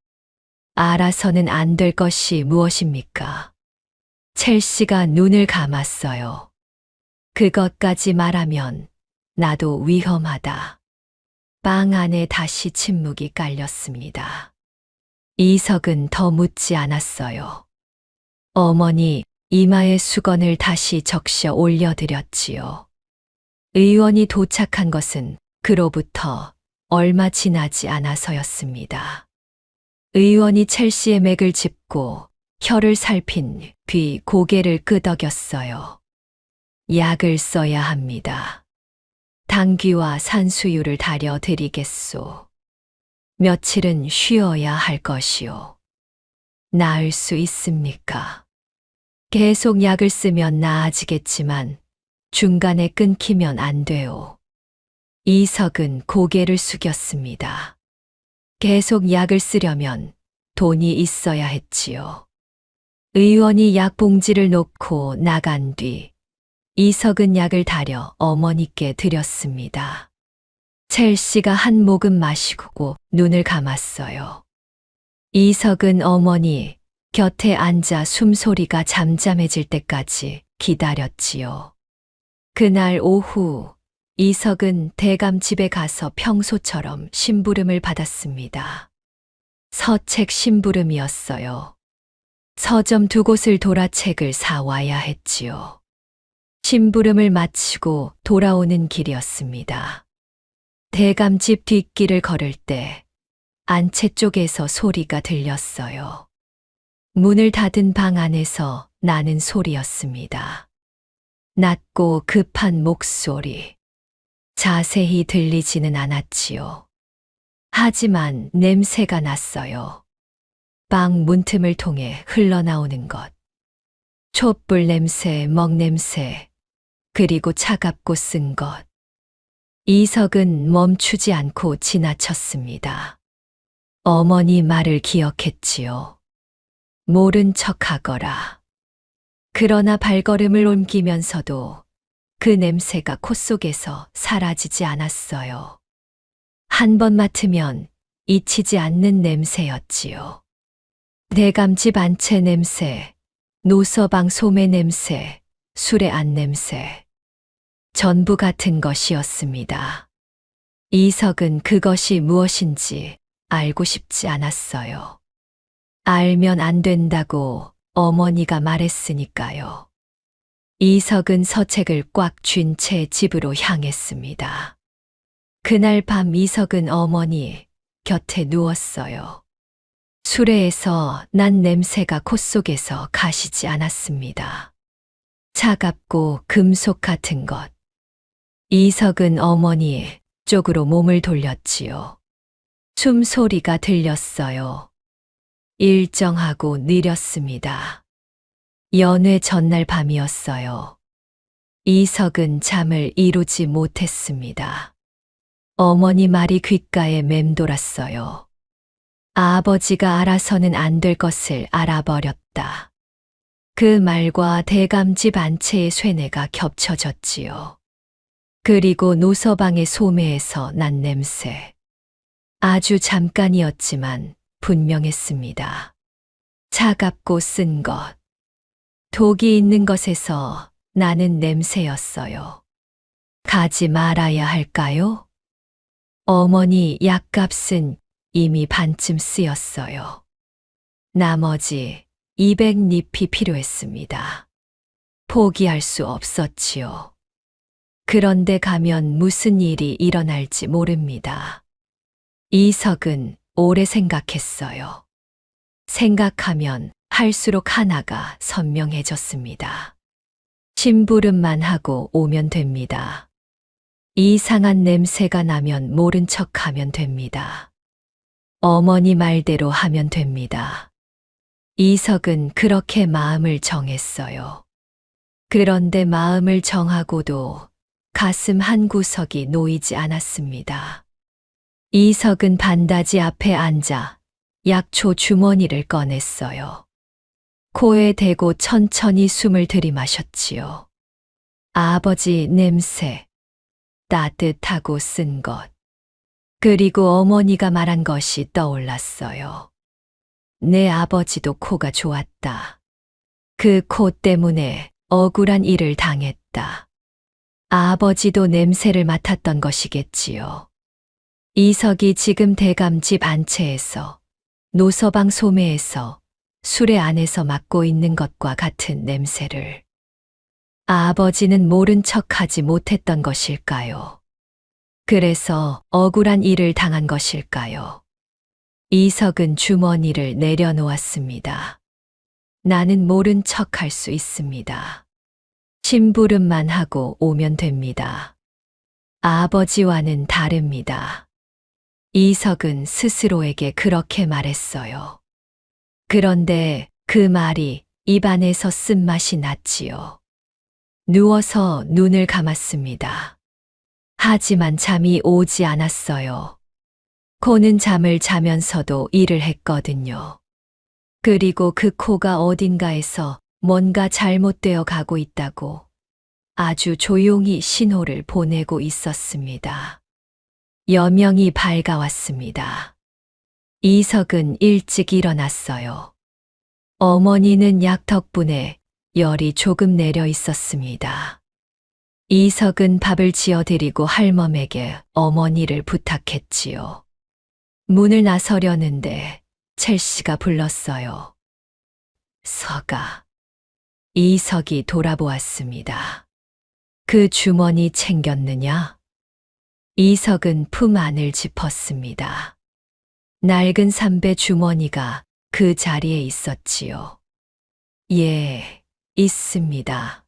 B: 알아서는 안 될 것이 무엇입니까? 첼씨가 눈을 감았어요. 그것까지 말하면 나도 위험하다. 방 안에 다시 침묵이 깔렸습니다. 이석은 더 묻지 않았어요. 어머니 이마에 수건을 다시 적셔 올려드렸지요. 의원이 도착한 것은 그로부터 얼마 지나지 않아서였습니다. 의원이 첼씨의 맥을 짚고 혀를 살핀 뒤 고개를 끄덕였어요. 약을 써야 합니다. 당귀와 산수유를 다려 드리겠소. 며칠은 쉬어야 할 것이오. 나을 수 있습니까? 계속 약을 쓰면 나아지겠지만 중간에 끊기면 안 돼요. 이석은 고개를 숙였습니다. 계속 약을 쓰려면 돈이 있어야 했지요. 의원이 약 봉지를 놓고 나간 뒤 이석은 약을 다려 어머니께 드렸습니다. 첼씨가 한 모금 마시고 눈을 감았어요. 이석은 어머니 곁에 앉아 숨소리가 잠잠해질 때까지 기다렸지요. 그날 오후 이석은 대감 집에 가서 평소처럼 심부름을 받았습니다. 서책 심부름이었어요. 서점 2곳을 돌아 책을 사와야 했지요. 심부름을 마치고 돌아오는 길이었습니다. 대감집 뒷길을 걸을 때 안채 쪽에서 소리가 들렸어요. 문을 닫은 방 안에서 나는 소리였습니다. 낮고 급한 목소리. 자세히 들리지는 않았지요. 하지만 냄새가 났어요. 방 문틈을 통해 흘러나오는 것. 촛불 냄새, 먹 냄새, 그리고 차갑고 쓴 것. 이석은 멈추지 않고 지나쳤습니다. 어머니 말을 기억했지요. 모른 척하거라. 그러나 발걸음을 옮기면서도 그 냄새가 콧속에서 사라지지 않았어요. 한 번 맡으면 잊히지 않는 냄새였지요. 대감집 안채 냄새, 노서방 소매 냄새, 술의 안 냄새. 전부 같은 것이었습니다. 이석은 그것이 무엇인지 알고 싶지 않았어요. 알면 안 된다고 어머니가 말했으니까요. 이석은 서책을 꽉 쥔 채 집으로 향했습니다. 그날 밤 이석은 어머니 곁에 누웠어요. 수레에서 난 냄새가 콧속에서 가시지 않았습니다. 차갑고 금속 같은 것. 이석은 어머니 쪽으로 몸을 돌렸지요. 숨소리가 들렸어요. 일정하고 느렸습니다. 연회 전날 밤이었어요. 이석은 잠을 이루지 못했습니다. 어머니 말이 귓가에 맴돌았어요. 아버지가 알아서는 안 될 것을 알아버렸다. 그 말과 대감집 안채의 쇠뇌가 겹쳐졌지요. 그리고 노서방의 소매에서 난 냄새. 아주 잠깐이었지만 분명했습니다. 차갑고 쓴 것. 독이 있는 것에서 나는 냄새였어요. 가지 말아야 할까요? 어머니 약값은 이미 반쯤 쓰였어요. 나머지 200잎이 필요했습니다. 포기할 수 없었지요. 그런데 가면 무슨 일이 일어날지 모릅니다. 이석은 오래 생각했어요. 생각하면 할수록 하나가 선명해졌습니다. 심부름만 하고 오면 됩니다. 이상한 냄새가 나면 모른 척 하면 됩니다. 어머니 말대로 하면 됩니다. 이석은 그렇게 마음을 정했어요. 그런데 마음을 정하고도 가슴 한 구석이 놓이지 않았습니다. 이석은 반다지 앞에 앉아 약초 주머니를 꺼냈어요. 코에 대고 천천히 숨을 들이마셨지요. 아버지 냄새, 따뜻하고 쓴 것. 그리고 어머니가 말한 것이 떠올랐어요. 내 아버지도 코가 좋았다. 그 코 때문에 억울한 일을 당했다. 아버지도 냄새를 맡았던 것이겠지요. 이석이 지금 대감집 안채에서, 노서방 소매에서, 수레 안에서 맡고 있는 것과 같은 냄새를. 아버지는 모른 척하지 못했던 것일까요? 그래서 억울한 일을 당한 것일까요? 이석은 주머니를 내려놓았습니다. 나는 모른 척할 수 있습니다. 심부름만 하고 오면 됩니다. 아버지와는 다릅니다. 이석은 스스로에게 그렇게 말했어요. 그런데 그 말이 입안에서 쓴맛이 났지요. 누워서 눈을 감았습니다. 하지만 잠이 오지 않았어요. 코는 잠을 자면서도 일을 했거든요. 그리고 그 코가 어딘가에서 뭔가 잘못되어 가고 있다고 아주 조용히 신호를 보내고 있었습니다. 여명이 밝아왔습니다. 이석은 일찍 일어났어요. 어머니는 약 덕분에 열이 조금 내려 있었습니다. 이석은 밥을 지어드리고 할멈에게 어머니를 부탁했지요. 문을 나서려는데 첼시가 불렀어요. 서가. 이석이 돌아보았습니다. 그 주머니 챙겼느냐? 이석은 품 안을 짚었습니다. 낡은 삼배 주머니가 그 자리에 있었지요. 예, 있습니다.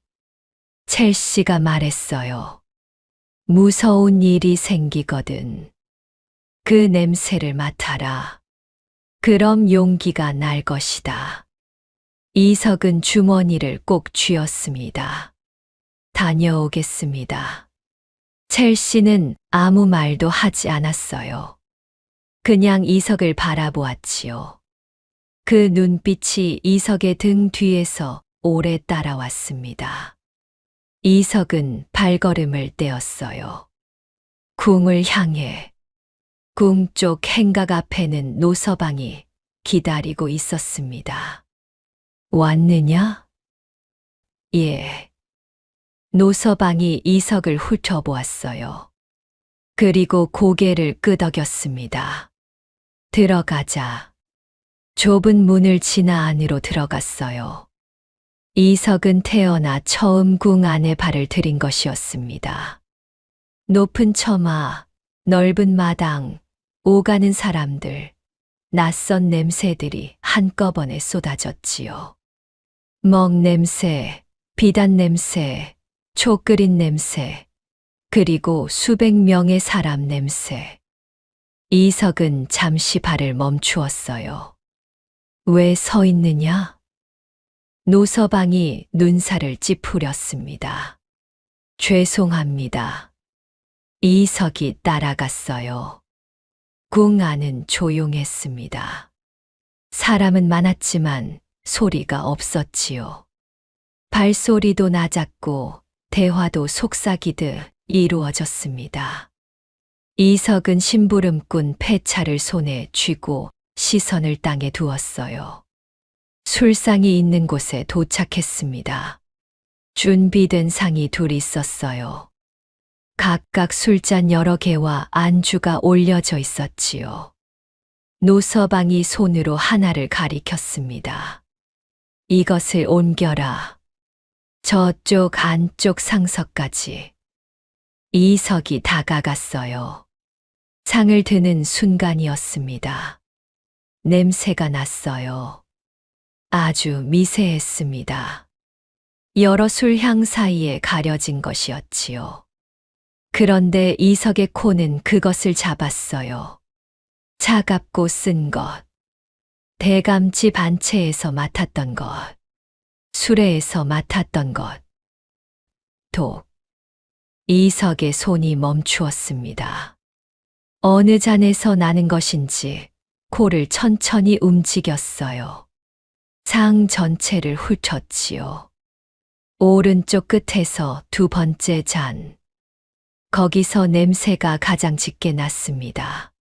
B: 첼시가 말했어요. 무서운 일이 생기거든. 그 냄새를 맡아라. 그럼 용기가 날 것이다. 이석은 주머니를 꼭 쥐었습니다. 다녀오겠습니다. 첼시는 아무 말도 하지 않았어요. 그냥 이석을 바라보았지요. 그 눈빛이 이석의 등 뒤에서 오래 따라왔습니다. 이석은 발걸음을 떼었어요. 궁을 향해. 궁 쪽 행각 앞에는 노서방이 기다리고 있었습니다. 왔느냐? 예. 노서방이 이석을 훑어보았어요. 그리고 고개를 끄덕였습니다. 들어가자. 좁은 문을 지나 안으로 들어갔어요. 이석은 태어나 처음 궁 안에 발을 들인 것이었습니다. 높은 처마, 넓은 마당, 오가는 사람들, 낯선 냄새들이 한꺼번에 쏟아졌지요. 먹 냄새, 비단 냄새, 초 끓인 냄새, 그리고 수백 명의 사람 냄새. 이석은 잠시 발을 멈추었어요. 왜 서 있느냐? 노서방이 눈살을 찌푸렸습니다. 죄송합니다. 이석이 따라갔어요. 궁 안은 조용했습니다. 사람은 많았지만 소리가 없었지요. 발소리도 낮았고 대화도 속삭이듯 이루어졌습니다. 이석은 심부름꾼 폐차를 손에 쥐고 시선을 땅에 두었어요. 술상이 있는 곳에 도착했습니다. 준비된 상이 둘 있었어요. 각각 술잔 여러 개와 안주가 올려져 있었지요. 노서방이 손으로 하나를 가리켰습니다. 이것을 옮겨라. 저쪽 안쪽 상석까지. 이석이 다가갔어요. 상을 드는 순간이었습니다. 냄새가 났어요. 아주 미세했습니다. 여러 술향 사이에 가려진 것이었지요. 그런데 이석의 코는 그것을 잡았어요. 차갑고 쓴 것. 대감치 반채에서 맡았던 것. 수레에서 맡았던 것. 독. 이석의 손이 멈추었습니다. 어느 잔에서 나는 것인지 코를 천천히 움직였어요. 상 전체를 훑었지요. 오른쪽 끝에서 두 번째 잔. 거기서 냄새가 가장 짙게 났습니다.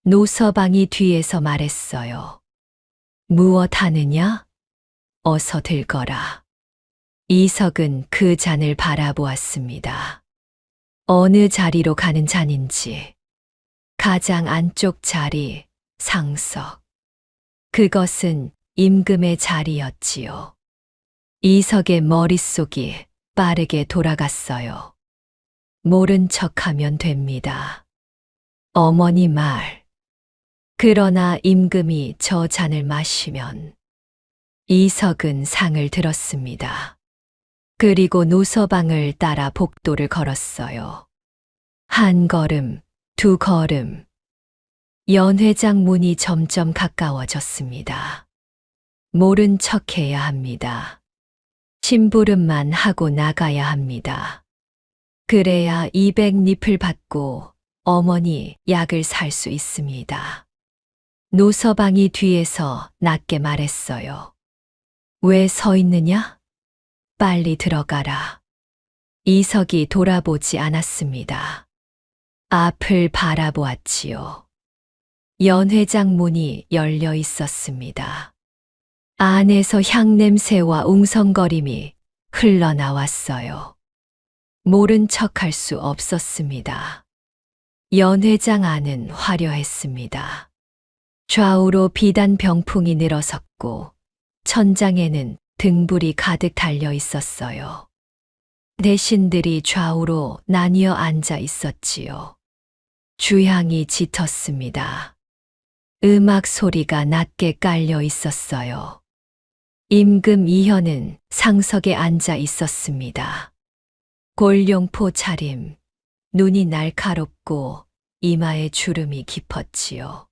B: 노서방이 뒤에서 말했어요. 무엇 하느냐? 어서 들거라. 이석은 그 잔을 바라보았습니다. 어느 자리로 가는 잔인지. 가장 안쪽 자리, 상석. 그것은 임금의 자리였지요. 이석의 머릿속이 빠르게 돌아갔어요. 모른 척하면 됩니다. 어머니 말. 그러나 임금이 저 잔을 마시면. 이석은 상을 들었습니다. 그리고 노서방을 따라 복도를 걸었어요. 한 걸음, 두 걸음. 연회장 문이 점점 가까워졌습니다. 모른 척해야 합니다. 심부름만 하고 나가야 합니다. 그래야 200립을 받고 어머니 약을 살 수 있습니다. 노서방이 뒤에서 낮게 말했어요. 왜 서 있느냐? 빨리 들어가라. 이석이 돌아보지 않았습니다. 앞을 바라보았지요. 연회장 문이 열려 있었습니다. 안에서 향냄새와 웅성거림이 흘러나왔어요. 모른 척할 수 없었습니다. 연회장 안은 화려했습니다. 좌우로 비단 병풍이 늘어섰고 천장에는 등불이 가득 달려 있었어요. 대신들이 좌우로 나뉘어 앉아 있었지요. 주향이 짙었습니다. 음악 소리가 낮게 깔려 있었어요. 임금 이현은 상석에 앉아 있었습니다. 골룡포 차림, 눈이 날카롭고 이마에 주름이 깊었지요.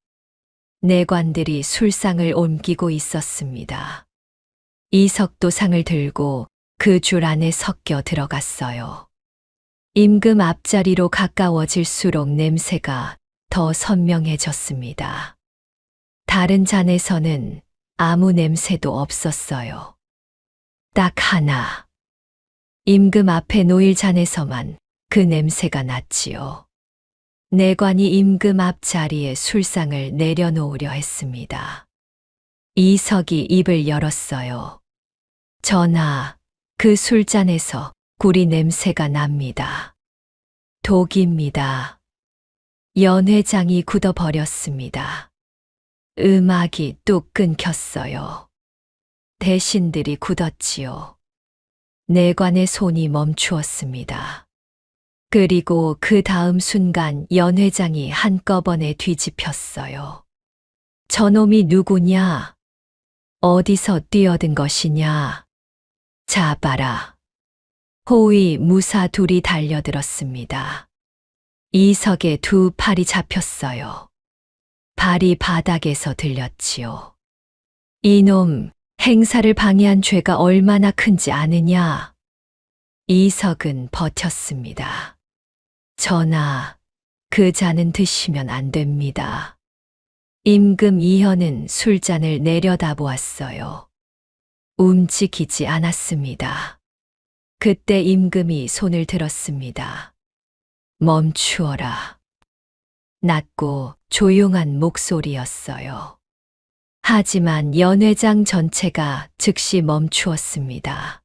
B: 내관들이 술상을 옮기고 있었습니다. 이석도 상을 들고 그 줄 안에 섞여 들어갔어요. 임금 앞자리로 가까워질수록 냄새가 더 선명해졌습니다. 다른 잔에서는 아무 냄새도 없었어요. 딱 하나. 임금 앞에 놓일 잔에서만 그 냄새가 났지요. 내관이 임금 앞자리에 술상을 내려놓으려 했습니다. 이석이 입을 열었어요. 전하, 그 술잔에서 구리 냄새가 납니다. 독입니다. 연회장이 굳어버렸습니다. 음악이 뚝 끊겼어요. 대신들이 굳었지요. 내관의 손이 멈추었습니다. 그리고 그 다음 순간 연회장이 한꺼번에 뒤집혔어요. 저놈이 누구냐? 어디서 뛰어든 것이냐? 잡아라. 호위 무사 둘이 달려들었습니다. 이석의 두 팔이 잡혔어요. 발이 바닥에서 들렸지요. 이놈, 행사를 방해한 죄가 얼마나 큰지 아느냐? 이석은 버텼습니다. 전하, 그 잔은 드시면 안 됩니다. 임금 이현은 술잔을 내려다보았어요. 움직이지 않았습니다. 그때 임금이 손을 들었습니다. 멈추어라. 낮고 조용한 목소리였어요. 하지만 연회장 전체가 즉시 멈추었습니다.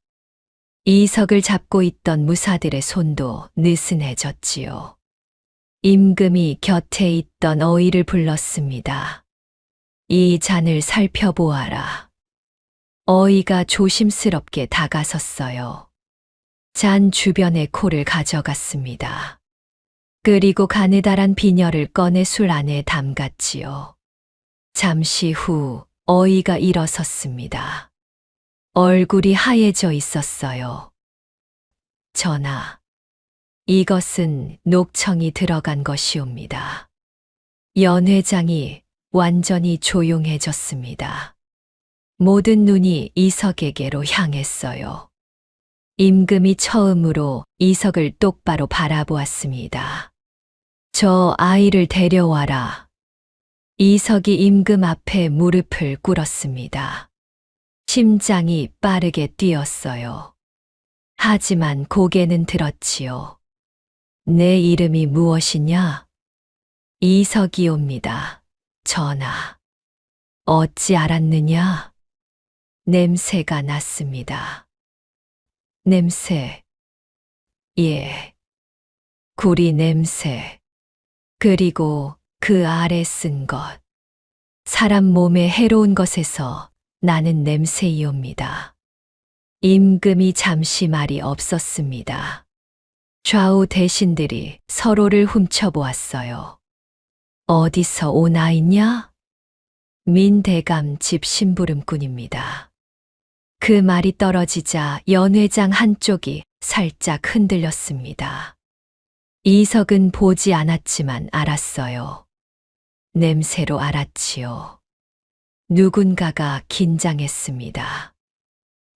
B: 이석을 잡고 있던 무사들의 손도 느슨해졌지요. 임금이 곁에 있던 어의를 불렀습니다. 이 잔을 살펴보아라. 어의가 조심스럽게 다가섰어요. 잔 주변에 코를 가져갔습니다. 그리고 가느다란 비녀를 꺼내 술 안에 담갔지요. 잠시 후 어의가 일어섰습니다. 얼굴이 하얘져 있었어요. 전하, 이것은 녹청이 들어간 것이옵니다. 연회장이 완전히 조용해졌습니다. 모든 눈이 이석에게로 향했어요. 임금이 처음으로 이석을 똑바로 바라보았습니다. 저 아이를 데려와라. 이석이 임금 앞에 무릎을 꿇었습니다. 심장이 빠르게 뛰었어요. 하지만 고개는 들었지요. 내 이름이 무엇이냐? 이석이옵니다. 전하. 어찌 알았느냐? 냄새가 났습니다. 냄새. 예. 구리 냄새. 그리고 그 아래 쓴 것. 사람 몸에 해로운 것에서 나는 냄새이옵니다. 임금이 잠시 말이 없었습니다. 좌우 대신들이 서로를 훔쳐보았어요. 어디서 온 아이냐? 민대감 집 심부름꾼입니다. 그 말이 떨어지자 연회장 한쪽이 살짝 흔들렸습니다. 이석은 보지 않았지만 알았어요. 냄새로 알았지요. 누군가가 긴장했습니다.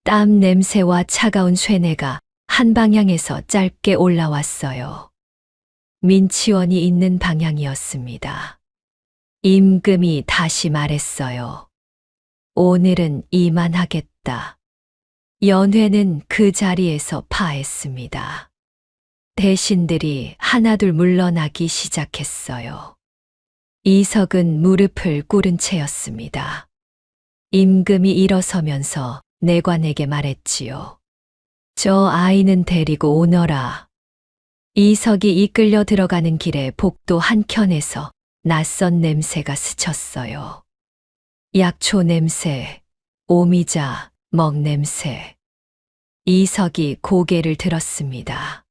B: 땀 냄새와 차가운 쇠뇌가 한 방향에서 짧게 올라왔어요. 민치원이 있는 방향이었습니다. 임금이 다시 말했어요. 오늘은 이만하겠다. 연회는 그 자리에서 파했습니다. 대신들이 하나둘 물러나기 시작했어요. 이석은 무릎을 꿇은 채였습니다. 임금이 일어서면서 내관에게 말했지요. 저 아이는 데리고 오너라. 이석이 이끌려 들어가는 길에 복도 한켠에서 낯선 냄새가 스쳤어요. 약초 냄새, 오미자, 먹 냄새. 이석이 고개를 들었습니다.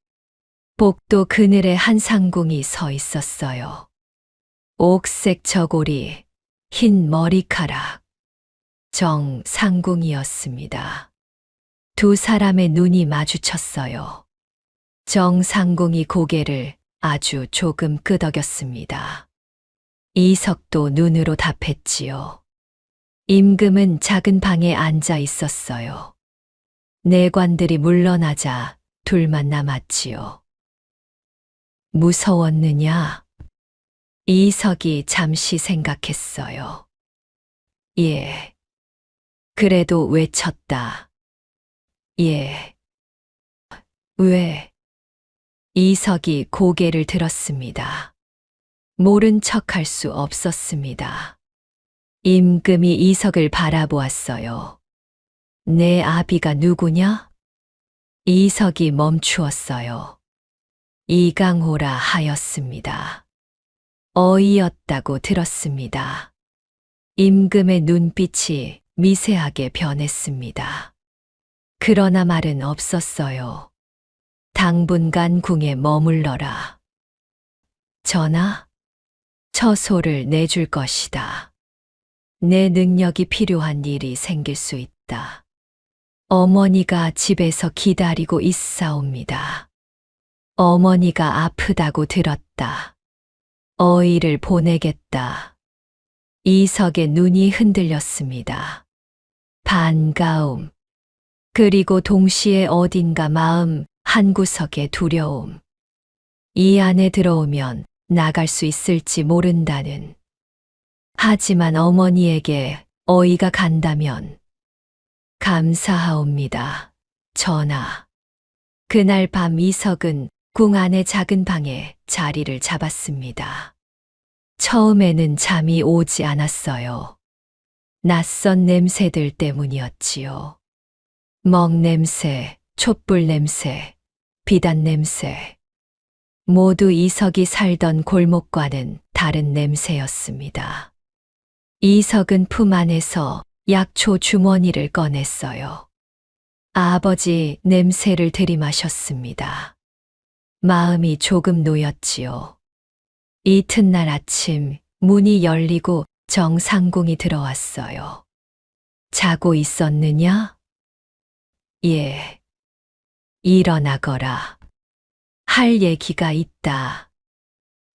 B: 복도 그늘에 한 상궁이 서 있었어요. 옥색 저고리, 흰 머리카락. 정상궁이었습니다. 두 사람의 눈이 마주쳤어요. 정상궁이 고개를 아주 조금 끄덕였습니다. 이석도 눈으로 답했지요. 임금은 작은 방에 앉아 있었어요. 내관들이 물러나자 둘만 남았지요. 무서웠느냐? 이석이 잠시 생각했어요. 예. 그래도 외쳤다. 예. 왜? 이석이 고개를 들었습니다. 모른 척할 수 없었습니다. 임금이 이석을 바라보았어요. 내 아비가 누구냐? 이석이 멈추었어요. 이강호라 하였습니다. 어이였다고 들었습니다. 임금의 눈빛이 미세하게 변했습니다. 그러나 말은 없었어요. 당분간 궁에 머물러라. 전하, 처소를 내줄 것이다. 내 능력이 필요한 일이 생길 수 있다. 어머니가 집에서 기다리고 있사옵니다. 어머니가 아프다고 들었다. 어이를 보내겠다. 이석의 눈이 흔들렸습니다. 반가움. 그리고 동시에 어딘가 마음 한구석에 두려움. 이 안에 들어오면 나갈 수 있을지 모른다는. 하지만 어머니에게 어이가 간다면 감사하옵니다. 전하. 그날 밤 이석은 궁 안의 작은 방에 자리를 잡았습니다. 처음에는 잠이 오지 않았어요. 낯선 냄새들 때문이었지요. 먹 냄새, 촛불 냄새, 비단 냄새. 모두 이석이 살던 골목과는 다른 냄새였습니다. 이석은 품 안에서 약초 주머니를 꺼냈어요. 아버지 냄새를 들이마셨습니다. 마음이 조금 놓였지요. 이튿날 아침 문이 열리고 정상궁이 들어왔어요. 자고 있었느냐? 예. 일어나거라. 할 얘기가 있다.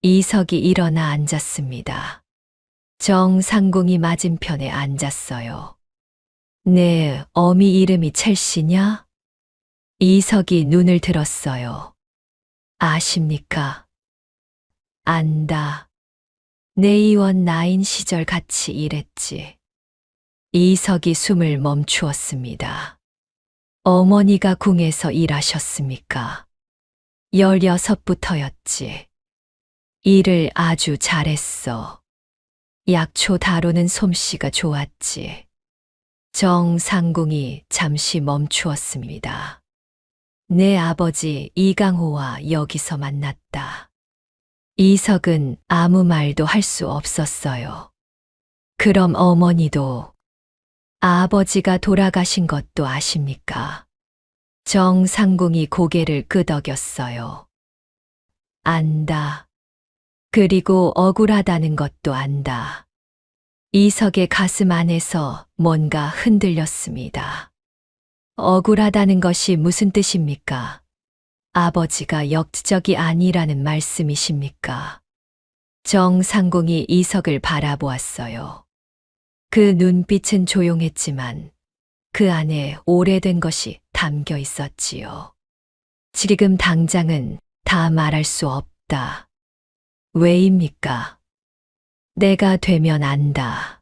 B: 이석이 일어나 앉았습니다. 정상궁이 맞은편에 앉았어요. 내 어미 이름이 첼시냐? 이석이 눈을 들었어요. 아십니까? 안다. 내의원 나인 시절 같이 일했지. 이석이 숨을 멈추었습니다. 어머니가 궁에서 일하셨습니까? 16부터였지. 일을 아주 잘했어. 약초 다루는 솜씨가 좋았지. 정상궁이 잠시 멈추었습니다. 내 아버지 이강호와 여기서 만났다. 이석은 아무 말도 할 수 없었어요. 그럼 어머니도 아버지가 돌아가신 것도 아십니까? 정상궁이 고개를 끄덕였어요. 안다. 그리고 억울하다는 것도 안다. 이석의 가슴 안에서 뭔가 흔들렸습니다. 억울하다는 것이 무슨 뜻입니까? 아버지가 역적이 아니라는 말씀이십니까? 정상궁이 이석을 바라보았어요. 그 눈빛은 조용했지만 그 안에 오래된 것이 담겨 있었지요. 지금 당장은 다 말할 수 없다. 왜입니까? 내가 되면 안다.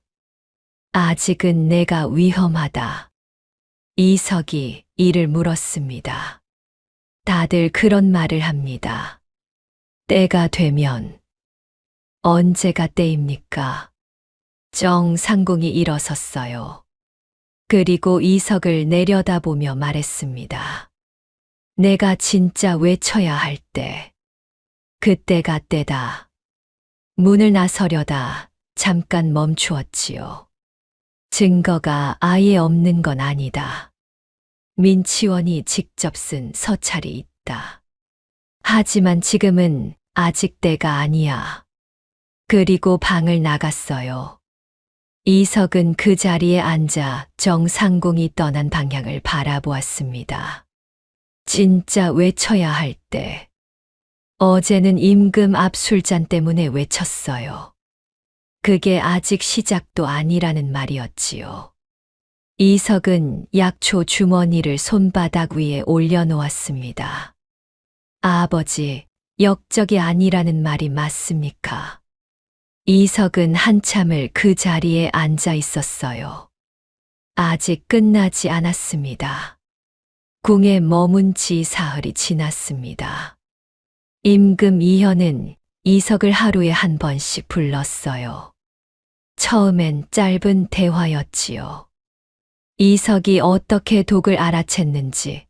B: 아직은 내가 위험하다. 이석이 이를 물었습니다. 다들 그런 말을 합니다. 때가 되면. 언제가 때입니까? 정상궁이 일어섰어요. 그리고 이석을 내려다보며 말했습니다. 내가 진짜 외쳐야 할 때. 그때가 때다. 문을 나서려다 잠깐 멈추었지요. 증거가 아예 없는 건 아니다. 민치원이 직접 쓴 서찰이 있다. 하지만 지금은 아직 때가 아니야. 그리고 방을 나갔어요. 이석은 그 자리에 앉아 정상궁이 떠난 방향을 바라보았습니다. 진짜 외쳐야 할 때. 어제는 임금 앞 술잔 때문에 외쳤어요. 그게 아직 시작도 아니라는 말이었지요. 이석은 약초 주머니를 손바닥 위에 올려놓았습니다. 아버지, 역적이 아니라는 말이 맞습니까? 이석은 한참을 그 자리에 앉아 있었어요. 아직 끝나지 않았습니다. 궁에 머문 지 사흘이 지났습니다. 임금 이현은 이석을 하루에 한 번씩 불렀어요. 처음엔 짧은 대화였지요. 이석이 어떻게 독을 알아챘는지,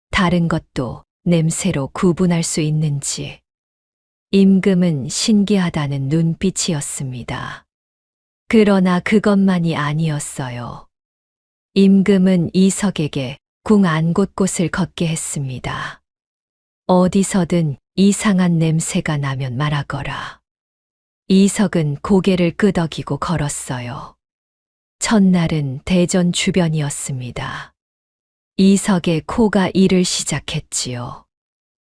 B: 다른 것도 냄새로 구분할 수 있는지, 임금은 신기하다는 눈빛이었습니다. 그러나 그것만이 아니었어요. 임금은 이석에게 궁 안 곳곳을 걷게 했습니다. 어디서든 이상한 냄새가 나면 말하거라. 이석은 고개를 끄덕이고 걸었어요. 첫날은 대전 주변이었습니다. 이석의 코가 일을 시작했지요.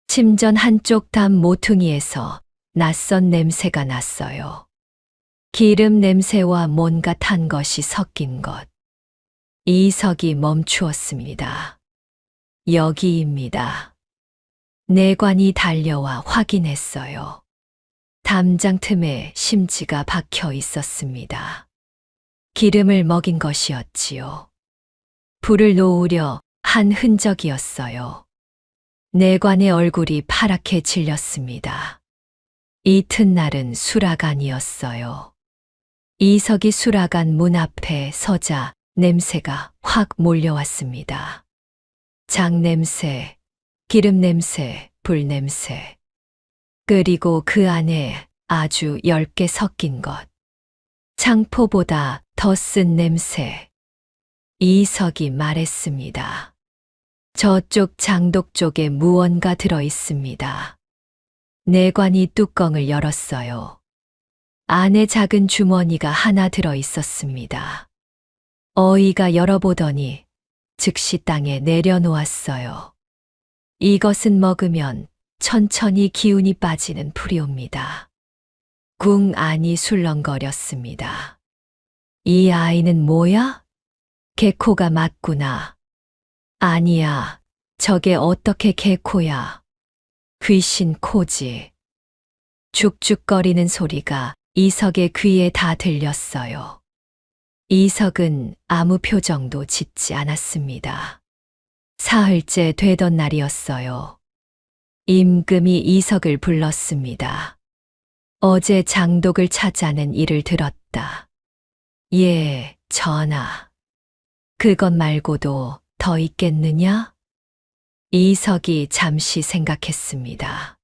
B: 침전 한쪽 담 모퉁이에서 낯선 냄새가 났어요. 기름 냄새와 뭔가 탄 것이 섞인 것. 이석이 멈추었습니다. 여기입니다. 내관이 달려와 확인했어요. 담장 틈에 심지가 박혀 있었습니다. 기름을 먹인 것이었지요. 불을 놓으려 한 흔적이었어요. 내관의 얼굴이 파랗게 질렸습니다. 이튿날은 수라간이었어요. 이석이 수라간 문 앞에 서자 냄새가 확 몰려왔습니다. 장냄새, 기름냄새, 불냄새. 그리고 그 안에 아주 엷게 섞인 것. 창포보다 더 쓴 냄새. 이석이 말했습니다. 저쪽 장독 쪽에 무언가 들어 있습니다. 내관이 뚜껑을 열었어요. 안에 작은 주머니가 하나 들어 있었습니다. 어이가 열어보더니 즉시 땅에 내려놓았어요. 이것은 먹으면 천천히 기운이 빠지는 풀이옵니다. 궁 안이 술렁거렸습니다. 이 아이는 뭐야? 개코가 맞구나. 아니야, 저게 어떻게 개코야? 귀신 코지. 죽죽거리는 소리가 이석의 귀에 다 들렸어요. 이석은 아무 표정도 짓지 않았습니다. 사흘째 되던 날이었어요. 임금이 이석을 불렀습니다. 어제 장독을 찾아낸 일을 들었다. 예, 전하. 그것 말고도 더 있겠느냐? 이석이 잠시 생각했습니다.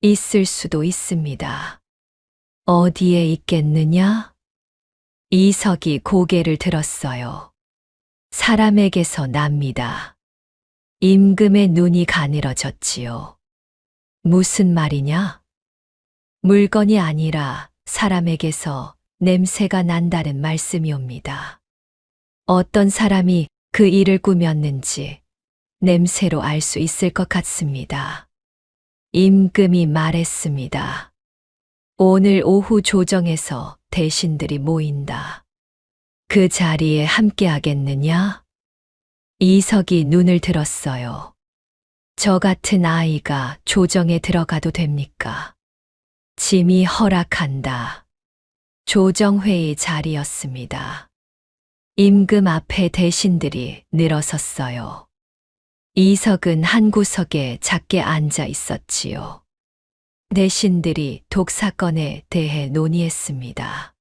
B: 있을 수도 있습니다. 어디에 있겠느냐? 이석이 고개를 들었어요. 사람에게서 납니다. 임금의 눈이 가늘어졌지요. 무슨 말이냐? 물건이 아니라 사람에게서 냄새가 난다는 말씀이옵니다. 어떤 사람이 그 일을 꾸몄는지 냄새로 알 수 있을 것 같습니다. 임금이 말했습니다. 오늘 오후 조정에서 대신들이 모인다. 그 자리에 함께 하겠느냐? 이석이 눈을 들었어요. 저 같은 아이가 조정에 들어가도 됩니까? 짐이 허락한다. 조정회의 자리였습니다. 임금 앞에 대신들이 늘어섰어요. 이석은 한 구석에 작게 앉아 있었지요. 대신들이 독 사건에 대해 논의했습니다.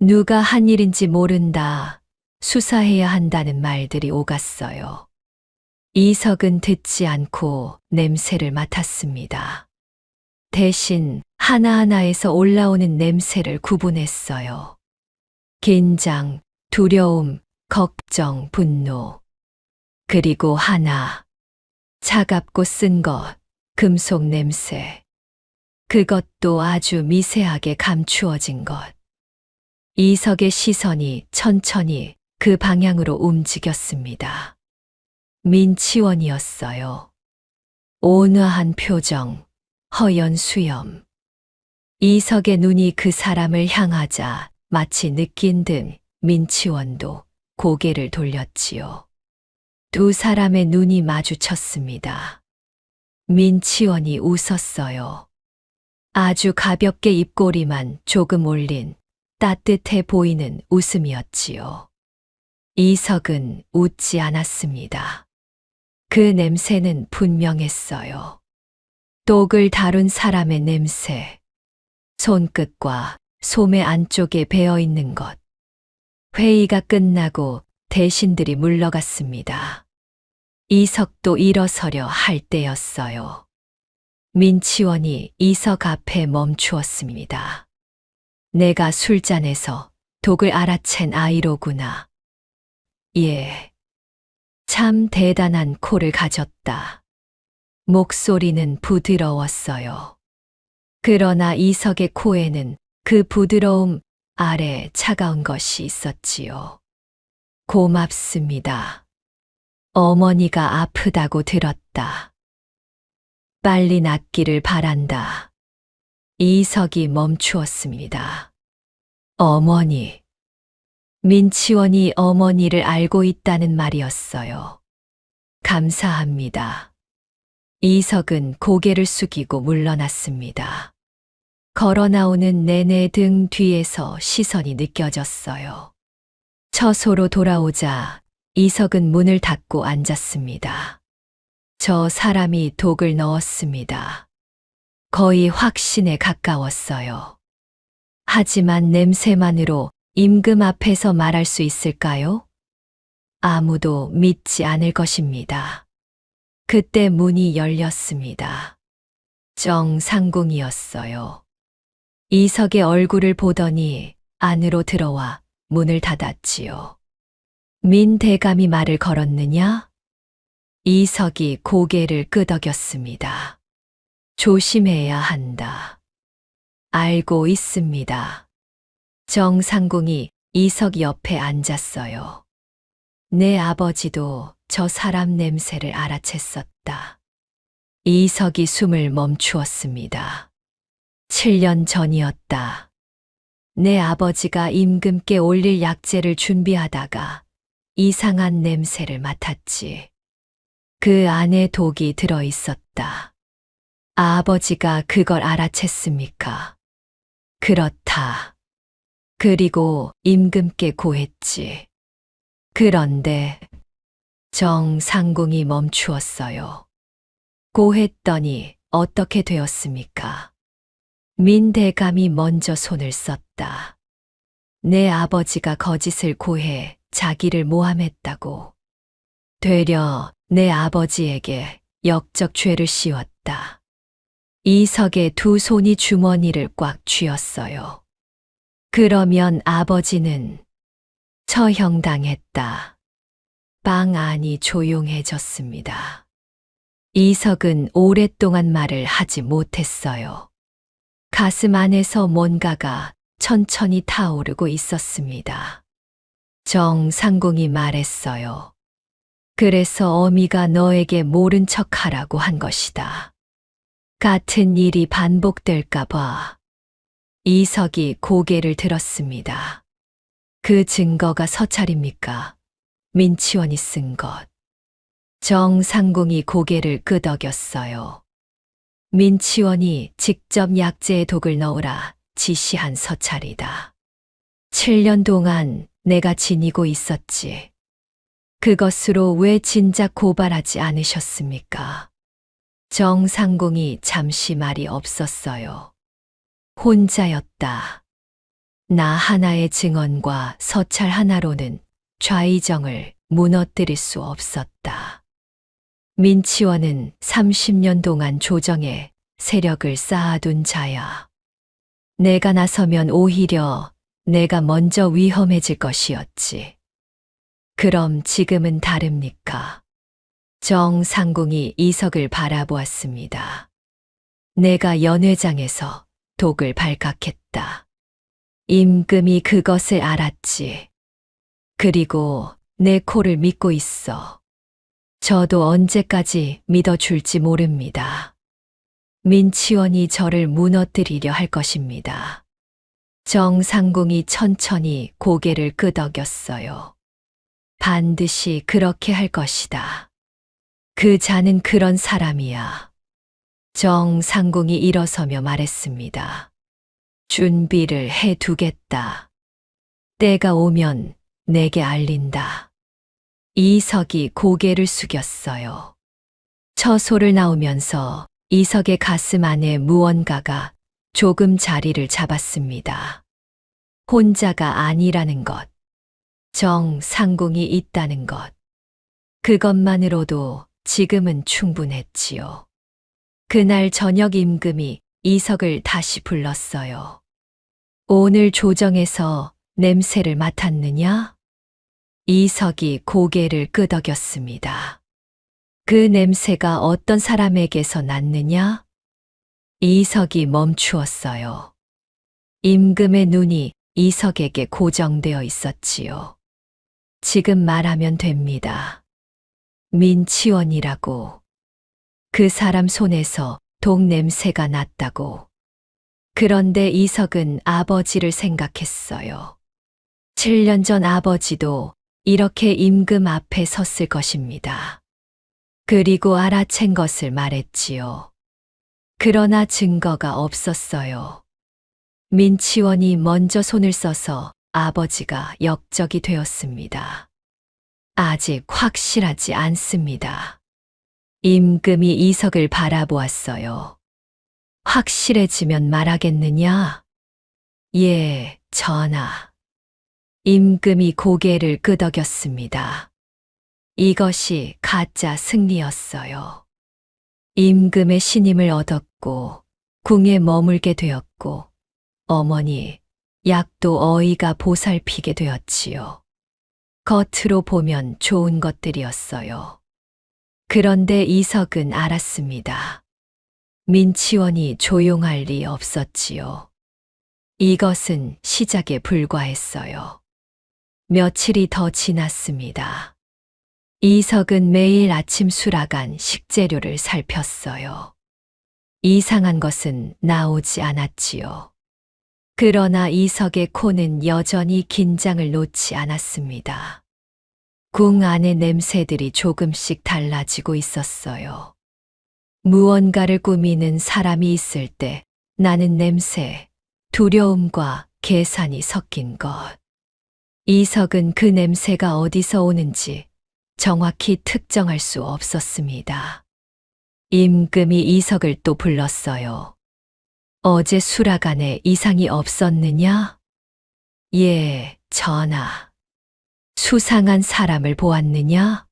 B: 누가 한 일인지 모른다. 수사해야 한다는 말들이 오갔어요. 이석은 듣지 않고 냄새를 맡았습니다. 대신 하나하나에서 올라오는 냄새를 구분했어요. 긴장, 두려움, 걱정, 분노. 그리고 하나. 차갑고 쓴 것, 금속 냄새. 그것도 아주 미세하게 감추어진 것. 이석의 시선이 천천히 그 방향으로 움직였습니다. 민치원이었어요. 온화한 표정, 허연 수염. 이석의 눈이 그 사람을 향하자 마치 느낀 듯 민치원도 고개를 돌렸지요. 두 사람의 눈이 마주쳤습니다. 민치원이 웃었어요. 아주 가볍게 입꼬리만 조금 올린 따뜻해 보이는 웃음이었지요. 이석은 웃지 않았습니다. 그 냄새는 분명했어요. 독을 다룬 사람의 냄새. 손끝과 소매 안쪽에 배어 있는 것. 회의가 끝나고 대신들이 물러갔습니다. 이석도 일어서려 할 때였어요. 민치원이 이석 앞에 멈추었습니다. 내가 술잔에서 독을 알아챈 아이로구나. 예. 참 대단한 코를 가졌다. 목소리는 부드러웠어요. 그러나 이석의 코에는 그 부드러움 아래 차가운 것이 있었지요. 고맙습니다. 어머니가 아프다고 들었다. 빨리 낫기를 바란다. 이석이 멈추었습니다. 어머니. 민치원이 어머니를 알고 있다는 말이었어요. 감사합니다. 이석은 고개를 숙이고 물러났습니다. 걸어 나오는 내내 등 뒤에서 시선이 느껴졌어요. 처소로 돌아오자 이석은 문을 닫고 앉았습니다. 저 사람이 독을 넣었습니다. 거의 확신에 가까웠어요. 하지만 냄새만으로 임금 앞에서 말할 수 있을까요? 아무도 믿지 않을 것입니다. 그때 문이 열렸습니다. 정상궁이었어요. 이석의 얼굴을 보더니 안으로 들어와 문을 닫았지요. 민 대감이 말을 걸었느냐? 이석이 고개를 끄덕였습니다. 조심해야 한다. 알고 있습니다. 정상궁이 이석 옆에 앉았어요. 내 아버지도 저 사람 냄새를 알아챘었다. 이석이 숨을 멈추었습니다. 7년 전이었다. 내 아버지가 임금께 올릴 약재를 준비하다가 이상한 냄새를 맡았지. 그 안에 독이 들어 있었다. 아버지가 그걸 알아챘습니까? 그렇다. 그리고 임금께 고했지. 그런데 정상궁이 멈추었어요. 고했더니 어떻게 되었습니까? 민대감이 먼저 손을 썼다. 내 아버지가 거짓을 고해 자기를 모함했다고. 되려 내 아버지에게 역적 죄를 씌웠다. 이석의 두 손이 주머니를 꽉 쥐었어요. 그러면 아버지는 처형당했다. 방 안이 조용해졌습니다. 이석은 오랫동안 말을 하지 못했어요. 가슴 안에서 뭔가가 천천히 타오르고 있었습니다. 정상궁이 말했어요. 그래서 어미가 너에게 모른 척하라고 한 것이다. 같은 일이 반복될까 봐. 이석이 고개를 들었습니다. 그 증거가 서찰입니까? 민치원이 쓴 것. 정상궁이 고개를 끄덕였어요. 민치원이 직접 약재에 독을 넣으라 지시한 서찰이다. 7년 동안 내가 지니고 있었지. 그것으로 왜 진작 고발하지 않으셨습니까? 정상궁이 잠시 말이 없었어요. 혼자였다. 나 하나의 증언과 서찰 하나로는 좌의정을 무너뜨릴 수 없었다. 민치원은 30년 동안 조정에 세력을 쌓아둔 자야. 내가 나서면 오히려 내가 먼저 위험해질 것이었지. 그럼 지금은 다릅니까? 정상궁이 이석을 바라보았습니다. 내가 연회장에서 독을 발각했다. 임금이 그것을 알았지. 그리고 내 코를 믿고 있어. 저도 언제까지 믿어줄지 모릅니다. 민치원이 저를 무너뜨리려 할 것입니다. 정상궁이 천천히 고개를 끄덕였어요. 반드시 그렇게 할 것이다. 그 자는 그런 사람이야. 정상궁이 일어서며 말했습니다. 준비를 해 두겠다. 때가 오면 내게 알린다. 이석이 고개를 숙였어요. 처소를 나오면서 이석의 가슴 안에 무언가가 조금 자리를 잡았습니다. 혼자가 아니라는 것. 정상궁이 있다는 것. 그것만으로도 지금은 충분했지요. 그날 저녁 임금이 이석을 다시 불렀어요. 오늘 조정에서 냄새를 맡았느냐? 이석이 고개를 끄덕였습니다. 그 냄새가 어떤 사람에게서 났느냐? 이석이 멈추었어요. 임금의 눈이 이석에게 고정되어 있었지요. 지금 말하면 됩니다. 민치원이라고. 그 사람 손에서 독 냄새가 났다고. 그런데 이석은 아버지를 생각했어요. 7년 전 아버지도 이렇게 임금 앞에 섰을 것입니다. 그리고 알아챈 것을 말했지요. 그러나 증거가 없었어요. 민치원이 먼저 손을 써서 아버지가 역적이 되었습니다. 아직 확실하지 않습니다. 임금이 이석을 바라보았어요. 확실해지면 말하겠느냐? 예, 전하. 임금이 고개를 끄덕였습니다. 이것이 가짜 승리였어요. 임금의 신임을 얻었고 궁에 머물게 되었고 어머니, 약도 어이가 보살피게 되었지요. 겉으로 보면 좋은 것들이었어요. 그런데 이석은 알았습니다. 민치원이 조용할 리 없었지요. 이것은 시작에 불과했어요. 며칠이 더 지났습니다. 이석은 매일 아침 수라간 식재료를 살폈어요. 이상한 것은 나오지 않았지요. 그러나 이석의 코는 여전히 긴장을 놓지 않았습니다. 궁 안의 냄새들이 조금씩 달라지고 있었어요. 무언가를 꾸미는 사람이 있을 때 나는 냄새, 두려움과 계산이 섞인 것. 이석은 그 냄새가 어디서 오는지 정확히 특정할 수 없었습니다. 임금이 이석을 또 불렀어요. 어제 수라간에 이상이 없었느냐? 예, 전하. 수상한 사람을 보았느냐?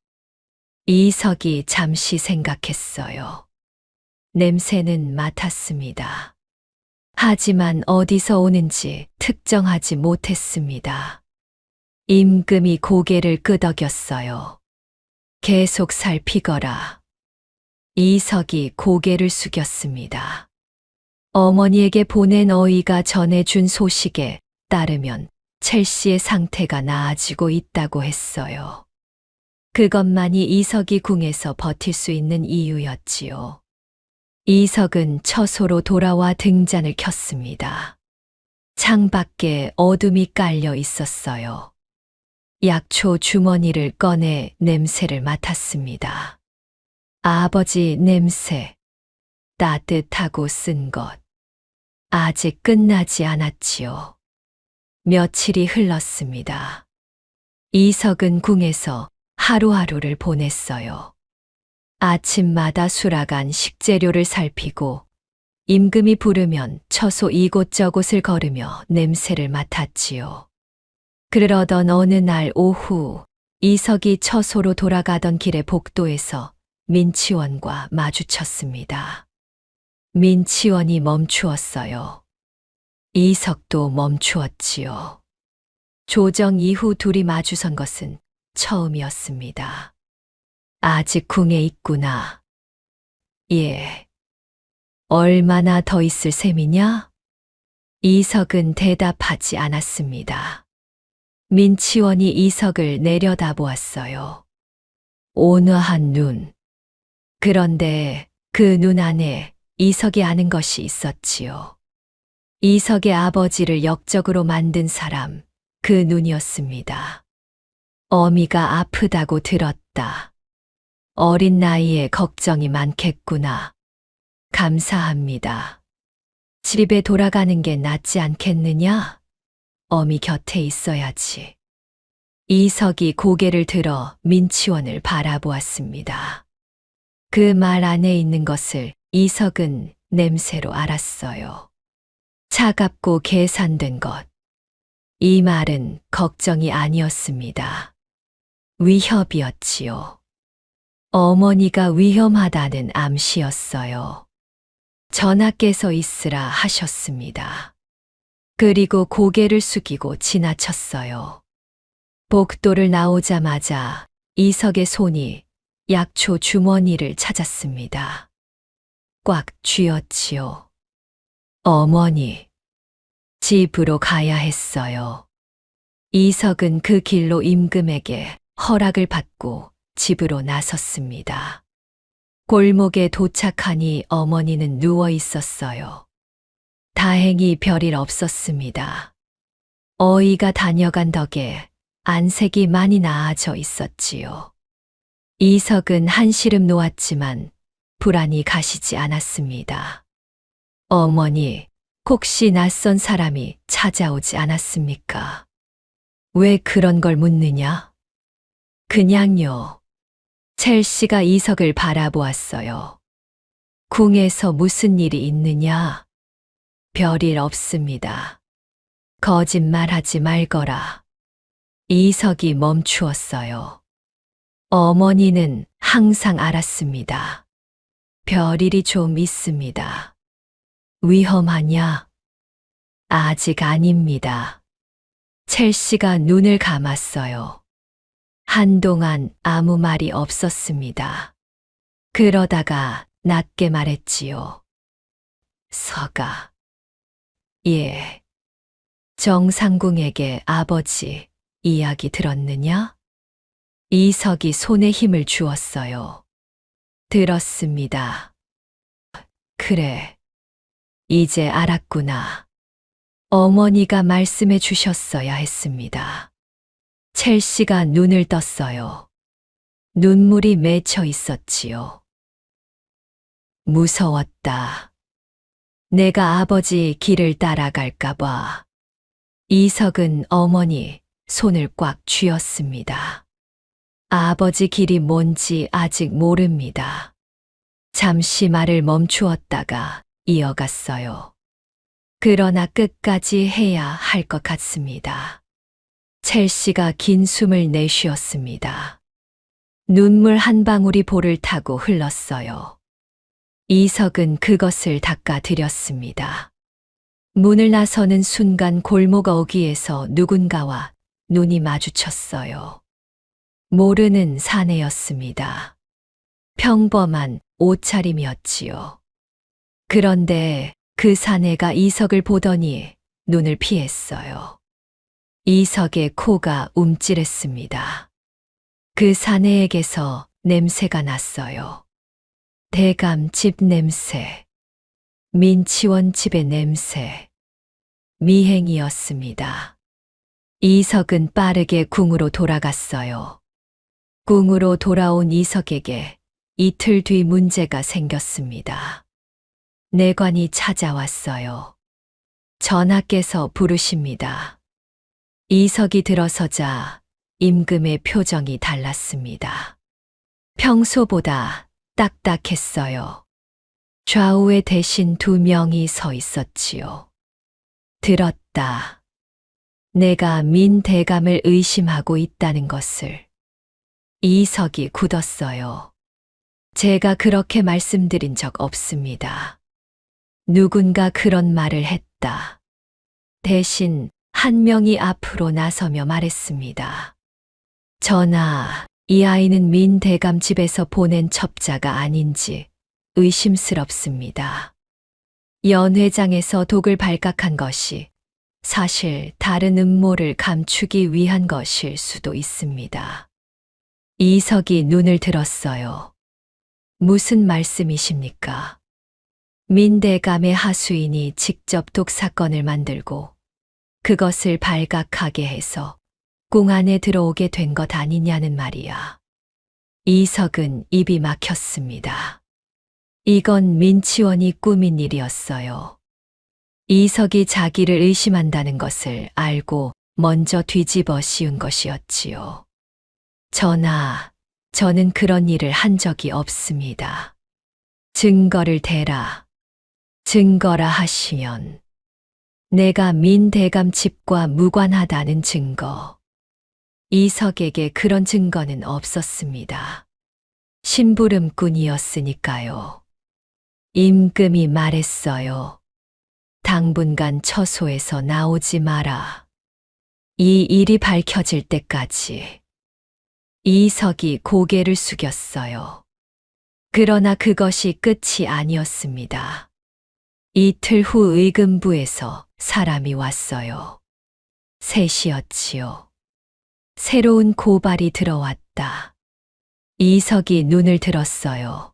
B: 이석이 잠시 생각했어요. 냄새는 맡았습니다. 하지만 어디서 오는지 특정하지 못했습니다. 임금이 고개를 끄덕였어요. 계속 살피거라. 이석이 고개를 숙였습니다. 어머니에게 보낸 어이가 전해준 소식에 따르면 첼시의 상태가 나아지고 있다고 했어요. 그것만이 이석이 궁에서 버틸 수 있는 이유였지요. 이석은 처소로 돌아와 등잔을 켰습니다. 창밖에 어둠이 깔려 있었어요. 약초 주머니를 꺼내 냄새를 맡았습니다. 아버지 냄새. 따뜻하고 쓴 것. 아직 끝나지 않았지요. 며칠이 흘렀습니다. 이석은 궁에서 하루하루를 보냈어요. 아침마다 수라간 식재료를 살피고 임금이 부르면 처소 이곳저곳을 걸으며 냄새를 맡았지요. 그러던 어느 날 오후 이석이 처소로 돌아가던 길의 복도에서 민치원과 마주쳤습니다. 민치원이 멈추었어요. 이석도 멈추었지요. 조정 이후 둘이 마주선 것은 처음이었습니다. 아직 궁에 있구나. 예. 얼마나 더 있을 셈이냐? 이석은 대답하지 않았습니다. 민치원이 이석을 내려다보았어요. 온화한 눈. 그런데 그 눈 안에 이석이 아는 것이 있었지요. 이석의 아버지를 역적으로 만든 사람, 그 눈이었습니다. 어미가 아프다고 들었다. 어린 나이에 걱정이 많겠구나. 감사합니다. 집에 돌아가는 게 낫지 않겠느냐? 어미 곁에 있어야지. 이석이 고개를 들어 민치원을 바라보았습니다. 그 말 안에 있는 것을 이석은 냄새로 알았어요. 차갑고 계산된 것. 이 말은 걱정이 아니었습니다. 위협이었지요. 어머니가 위험하다는 암시였어요. 전하께서 있으라 하셨습니다. 그리고 고개를 숙이고 지나쳤어요. 복도를 나오자마자 이석의 손이 약초 주머니를 찾았습니다. 꽉 쥐었지요. 어머니, 집으로 가야 했어요. 이석은 그 길로 임금에게 허락을 받고 집으로 나섰습니다. 골목에 도착하니 어머니는 누워 있었어요. 다행히 별일 없었습니다. 어이가 다녀간 덕에 안색이 많이 나아져 있었지요. 이석은 한시름 놓았지만 불안이 가시지 않았습니다. 어머니, 혹시 낯선 사람이 찾아오지 않았습니까? 왜 그런 걸 묻느냐? 그냥요. 첼시가 이석을 바라보았어요. 궁에서 무슨 일이 있느냐? 별일 없습니다. 거짓말하지 말거라. 이석이 멈추었어요. 어머니는 항상 알았습니다. 별일이 좀 있습니다. 위험하냐? 아직 아닙니다. 첼시가 눈을 감았어요. 한동안 아무 말이 없었습니다. 그러다가 낮게 말했지요. 서가. 예. 정상궁에게 아버지 이야기 들었느냐? 이석이 손에 힘을 주었어요. 들었습니다. 그래. 이제 알았구나. 어머니가 말씀해 주셨어야 했습니다. 첼시가 눈을 떴어요. 눈물이 맺혀 있었지요. 무서웠다. 내가 아버지 길을 따라갈까봐. 이석은 어머니 손을 꽉 쥐었습니다. 아버지 길이 뭔지 아직 모릅니다. 잠시 말을 멈추었다가 이어갔어요. 그러나 끝까지 해야 할 것 같습니다. 첼시가 긴 숨을 내쉬었습니다. 눈물 한 방울이 볼을 타고 흘렀어요. 이석은 그것을 닦아드렸습니다. 문을 나서는 순간 골목 어귀에서 누군가와 눈이 마주쳤어요. 모르는 사내였습니다. 평범한 옷차림이었지요. 그런데 그 사내가 이석을 보더니 눈을 피했어요. 이석의 코가 움찔했습니다. 그 사내에게서 냄새가 났어요. 대감 집 냄새, 민치원 집의 냄새, 미행이었습니다. 이석은 빠르게 궁으로 돌아갔어요. 궁으로 돌아온 이석에게 이틀 뒤 문제가 생겼습니다. 내관이 찾아왔어요. 전하께서 부르십니다. 이석이 들어서자 임금의 표정이 달랐습니다. 평소보다 딱딱했어요. 좌우에 대신 2명이 서 있었지요. 들었다. 내가 민 대감을 의심하고 있다는 것을. 이석이 굳었어요. 제가 그렇게 말씀드린 적 없습니다. 누군가 그런 말을 했다. 대신 한 명이 앞으로 나서며 말했습니다. 전하, 이 아이는 민 대감 집에서 보낸 첩자가 아닌지 의심스럽습니다. 연회장에서 독을 발각한 것이 사실 다른 음모를 감추기 위한 것일 수도 있습니다. 이석이 눈을 들었어요. 무슨 말씀이십니까? 민대감의 하수인이 직접 독사건을 만들고 그것을 발각하게 해서 국궁 안에 들어오게 된 것 아니냐는 말이야. 이석은 입이 막혔습니다. 이건 민치원이 꾸민 일이었어요. 이석이 자기를 의심한다는 것을 알고 먼저 뒤집어 씌운 것이었지요. 전하, 저는 그런 일을 한 적이 없습니다. 증거를 대라. 증거라 하시면 내가 민대감 집과 무관하다는 증거. 이석에게 그런 증거는 없었습니다. 심부름꾼이었으니까요. 임금이 말했어요. 당분간 처소에서 나오지 마라. 이 일이 밝혀질 때까지. 이석이 고개를 숙였어요. 그러나 그것이 끝이 아니었습니다. 이틀 후 의금부에서 사람이 왔어요. 셋이었지요. 새로운 고발이 들어왔다. 이석이 눈을 들었어요.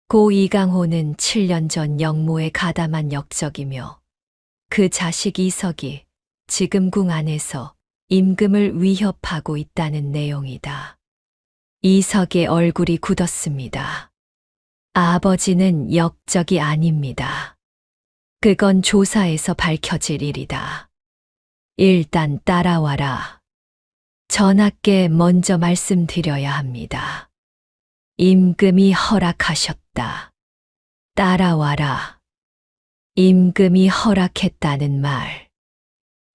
B: 고 이강호는 7년 전 영모에 가담한 역적이며 그 자식 이석이 지금 궁 안에서 임금을 위협하고 있다는 내용이다. 이석의 얼굴이 굳었습니다. 아버지는 역적이 아닙니다. 그건 조사에서 밝혀질 일이다. 일단 따라와라. 전하께 먼저 말씀드려야 합니다. 임금이 허락하셨다. 따라와라. 임금이 허락했다는 말.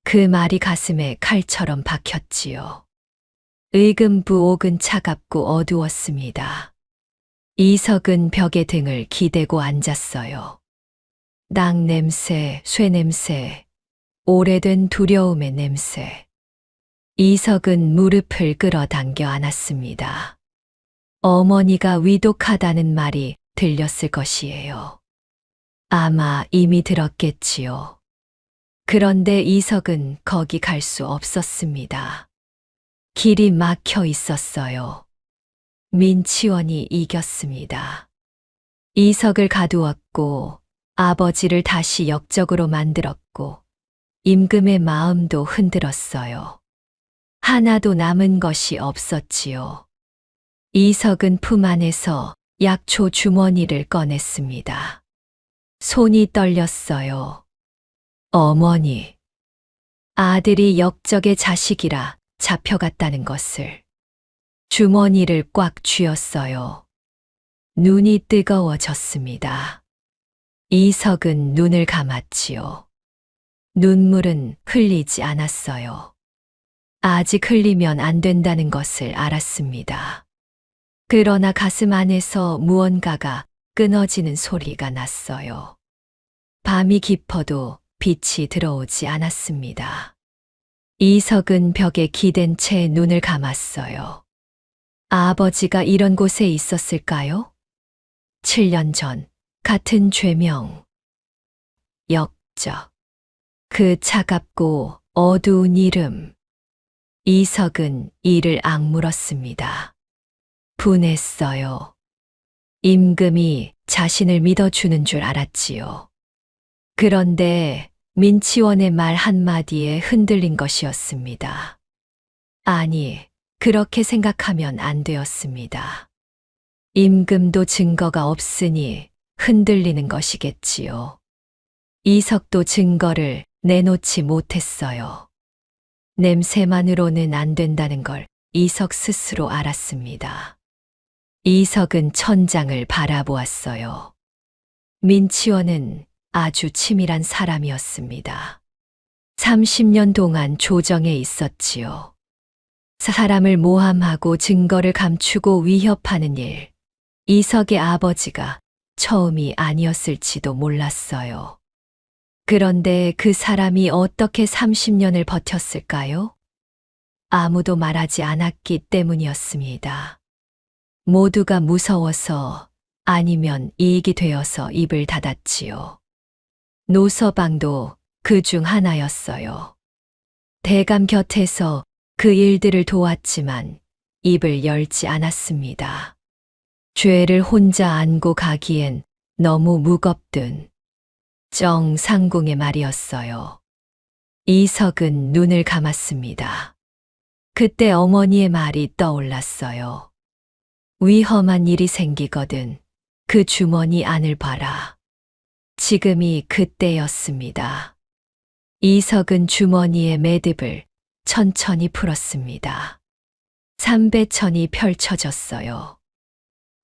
B: 그 말이 가슴에 칼처럼 박혔지요. 의금부 옥은 차갑고 어두웠습니다. 이석은 벽에 등을 기대고 앉았어요. 낙 냄새, 쇠 냄새, 오래된 두려움의 냄새. 이석은 무릎을 끌어당겨 안았습니다. 어머니가 위독하다는 말이 들렸을 것이에요. 아마 이미 들었겠지요. 그런데 이석은 거기 갈 수 없었습니다. 길이 막혀 있었어요. 민치원이 이겼습니다. 이석을 가두었고 아버지를 다시 역적으로 만들었고 임금의 마음도 흔들었어요. 하나도 남은 것이 없었지요. 이석은 품 안에서 약초 주머니를 꺼냈습니다. 손이 떨렸어요. 어머니, 아들이 역적의 자식이라 잡혀갔다는 것을. 주머니를 꽉 쥐었어요. 눈이 뜨거워졌습니다. 이석은 눈을 감았지요. 눈물은 흘리지 않았어요. 아직 흘리면 안 된다는 것을 알았습니다. 그러나 가슴 안에서 무언가가 끊어지는 소리가 났어요. 밤이 깊어도 빛이 들어오지 않았습니다. 이석은 벽에 기댄 채 눈을 감았어요. 아버지가 이런 곳에 있었을까요? 7년 전 같은 죄명. 역적. 그 차갑고 어두운 이름. 이석은 이를 악물었습니다. 분했어요. 임금이 자신을 믿어주는 줄 알았지요. 그런데 민치원의 말 한마디에 흔들린 것이었습니다. 아니, 그렇게 생각하면 안 되었습니다. 임금도 증거가 없으니 흔들리는 것이겠지요. 이석도 증거를 내놓지 못했어요. 냄새만으로는 안 된다는 걸 이석 스스로 알았습니다. 이석은 천장을 바라보았어요. 민치원은 아주 치밀한 사람이었습니다. 30년 동안 조정에 있었지요. 사람을 모함하고 증거를 감추고 위협하는 일, 이석의 아버지가 처음이 아니었을지도 몰랐어요. 그런데 그 사람이 어떻게 30년을 버텼을까요? 아무도 말하지 않았기 때문이었습니다. 모두가 무서워서 아니면 이익이 되어서 입을 닫았지요. 노서방도 그 중 하나였어요. 대감 곁에서 그 일들을 도왔지만 입을 열지 않았습니다. 죄를 혼자 안고 가기엔 너무 무겁든 정상궁의 말이었어요. 이석은 눈을 감았습니다. 그때 어머니의 말이 떠올랐어요. 위험한 일이 생기거든 그 주머니 안을 봐라. 지금이 그때였습니다. 이석은 주머니의 매듭을 천천히 풀었습니다. 삼배천이 펼쳐졌어요.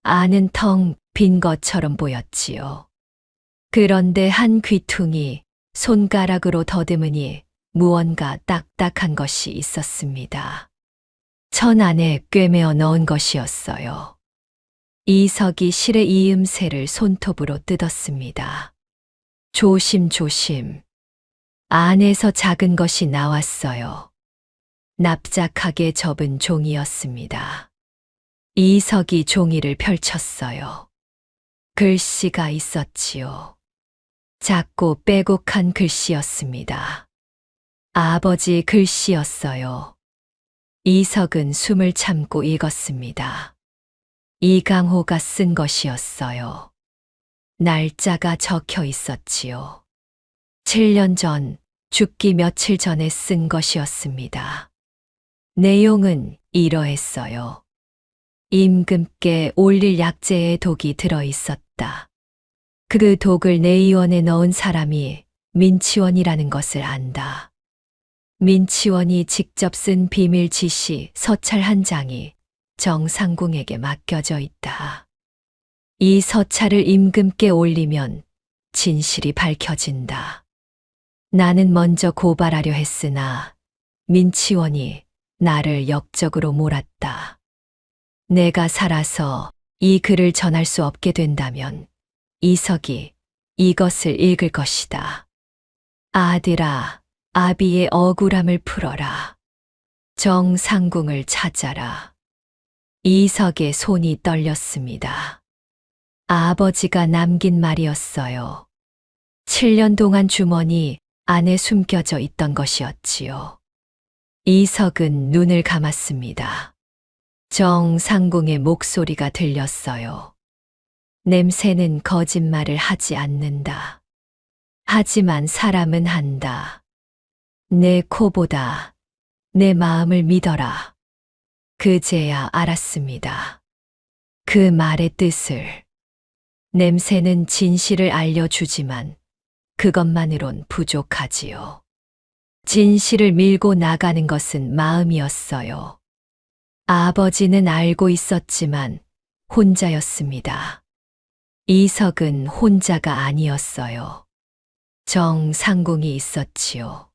B: 안은 텅 빈 것처럼 보였지요. 그런데 한 귀퉁이 손가락으로 더듬으니 무언가 딱딱한 것이 있었습니다. 천 안에 꿰매어 넣은 것이었어요. 이석이 실의 이음새를 손톱으로 뜯었습니다. 조심조심. 안에서 작은 것이 나왔어요. 납작하게 접은 종이였습니다. 이석이 종이를 펼쳤어요. 글씨가 있었지요. 작고 빼곡한 글씨였습니다. 아버지 글씨였어요. 이석은 숨을 참고 읽었습니다. 이강호가 쓴 것이었어요. 날짜가 적혀 있었지요. 7년 전, 죽기 며칠 전에 쓴 것이었습니다. 내용은 이러했어요. 임금께 올릴 약재에 독이 들어 있었다. 그 독을 내 이원에 넣은 사람이 민치원이라는 것을 안다. 민치원이 직접 쓴 비밀 지시 서찰 한 장이 정상궁에게 맡겨져 있다. 이 서찰을 임금께 올리면 진실이 밝혀진다. 나는 먼저 고발하려 했으나 민치원이 나를 역적으로 몰았다. 내가 살아서 이 글을 전할 수 없게 된다면 이석이 이것을 읽을 것이다. 아들아, 아비의 억울함을 풀어라. 정상궁을 찾아라. 이석의 손이 떨렸습니다. 아버지가 남긴 말이었어요. 7년 동안 주머니 안에 숨겨져 있던 것이었지요. 이석은 눈을 감았습니다. 정상궁의 목소리가 들렸어요. 냄새는 거짓말을 하지 않는다. 하지만 사람은 한다. 내 코보다 내 마음을 믿어라. 그제야 알았습니다. 그 말의 뜻을. 냄새는 진실을 알려주지만 그것만으론 부족하지요. 진실을 밀고 나가는 것은 마음이었어요. 아버지는 알고 있었지만 혼자였습니다. 이석은 혼자가 아니었어요. 정상궁이 있었지요.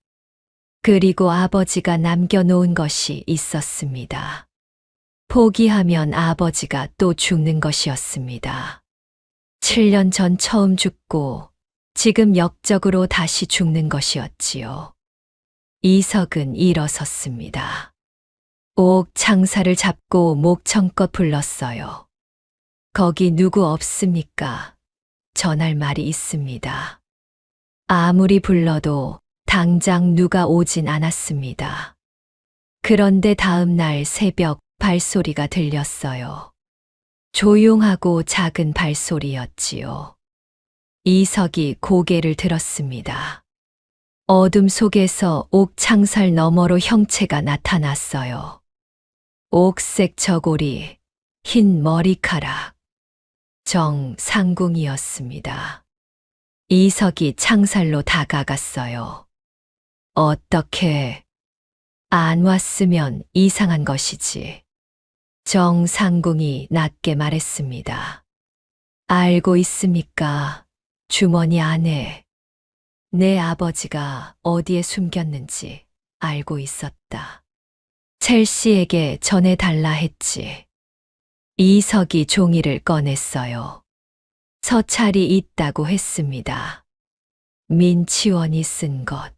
B: 그리고 아버지가 남겨놓은 것이 있었습니다. 포기하면 아버지가 또 죽는 것이었습니다. 7년 전 처음 죽고 지금 역적으로 다시 죽는 것이었지요. 이석은 일어섰습니다. 옥 창사를 잡고 목청껏 불렀어요. 거기 누구 없습니까? 전할 말이 있습니다. 아무리 불러도 당장 누가 오진 않았습니다. 그런데 다음 날 새벽 발소리가 들렸어요. 조용하고 작은 발소리였지요. 이석이 고개를 들었습니다. 어둠 속에서 옥 창살 너머로 형체가 나타났어요. 옥색 저고리, 흰 머리카락. 정상궁이었습니다. 이석이 창살로 다가갔어요. 어떻게 안 왔으면 이상한 것이지. 정상궁이 낮게 말했습니다. 알고 있습니까? 주머니 안에 내 아버지가 어디에 숨겼는지 알고 있었다. 첼시에게 전해달라 했지. 이석이 종이를 꺼냈어요. 서찰이 있다고 했습니다. 민치원이 쓴 것.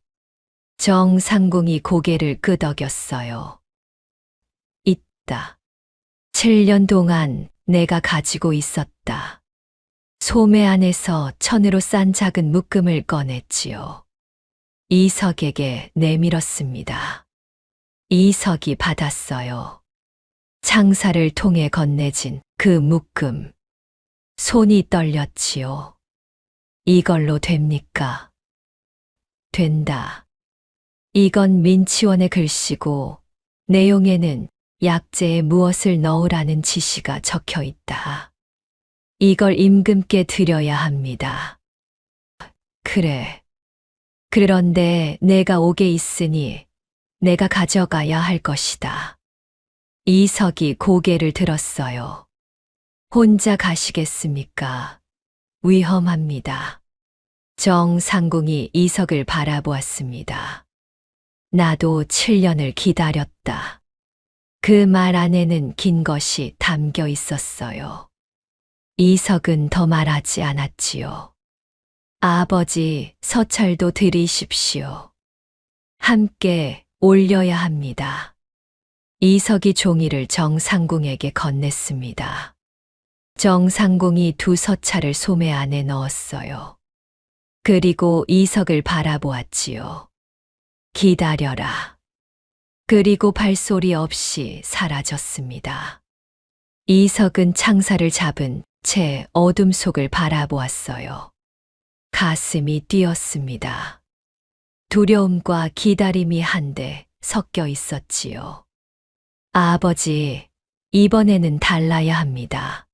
B: 정상궁이 고개를 끄덕였어요. 있다. 7년 동안 내가 가지고 있었다. 소매 안에서 천으로 싼 작은 묶음을 꺼냈지요. 이석에게 내밀었습니다. 이석이 받았어요. 창사를 통해 건네진 그 묶음. 손이 떨렸지요. 이걸로 됩니까? 된다. 이건 민치원의 글씨고 내용에는 약재에 무엇을 넣으라는 지시가 적혀 있다. 이걸 임금께 드려야 합니다. 그래. 그런데 내가 옥에 있으니 내가 가져가야 할 것이다. 이석이 고개를 들었어요. 혼자 가시겠습니까? 위험합니다. 정상궁이 이석을 바라보았습니다. 나도 7년을 기다렸다. 그 말 안에는 긴 것이 담겨 있었어요. 이석은 더 말하지 않았지요. 아버지, 서찰도 드리십시오. 함께 올려야 합니다. 이석이 종이를 정상궁에게 건넸습니다. 정상궁이 두 서찰을 소매 안에 넣었어요. 그리고 이석을 바라보았지요. 기다려라. 그리고 발소리 없이 사라졌습니다. 이석은 창사를 잡은 채 어둠 속을 바라보았어요. 가슴이 뛰었습니다. 두려움과 기다림이 한데 섞여 있었지요. 아버지, 이번에는 달라야 합니다.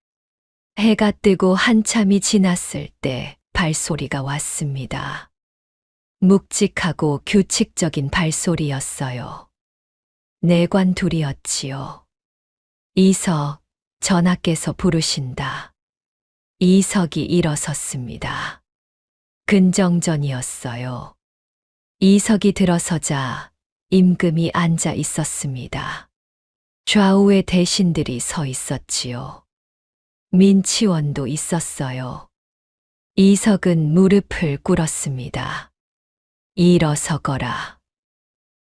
B: 해가 뜨고 한참이 지났을 때 발소리가 왔습니다. 묵직하고 규칙적인 발소리였어요. 내관둘이었지요. 이석, 전하께서 부르신다. 이석이 일어섰습니다. 근정전이었어요. 이석이 들어서자 임금이 앉아 있었습니다. 좌우에 대신들이 서 있었지요. 민치원도 있었어요. 이석은 무릎을 꿇었습니다. 일어서거라.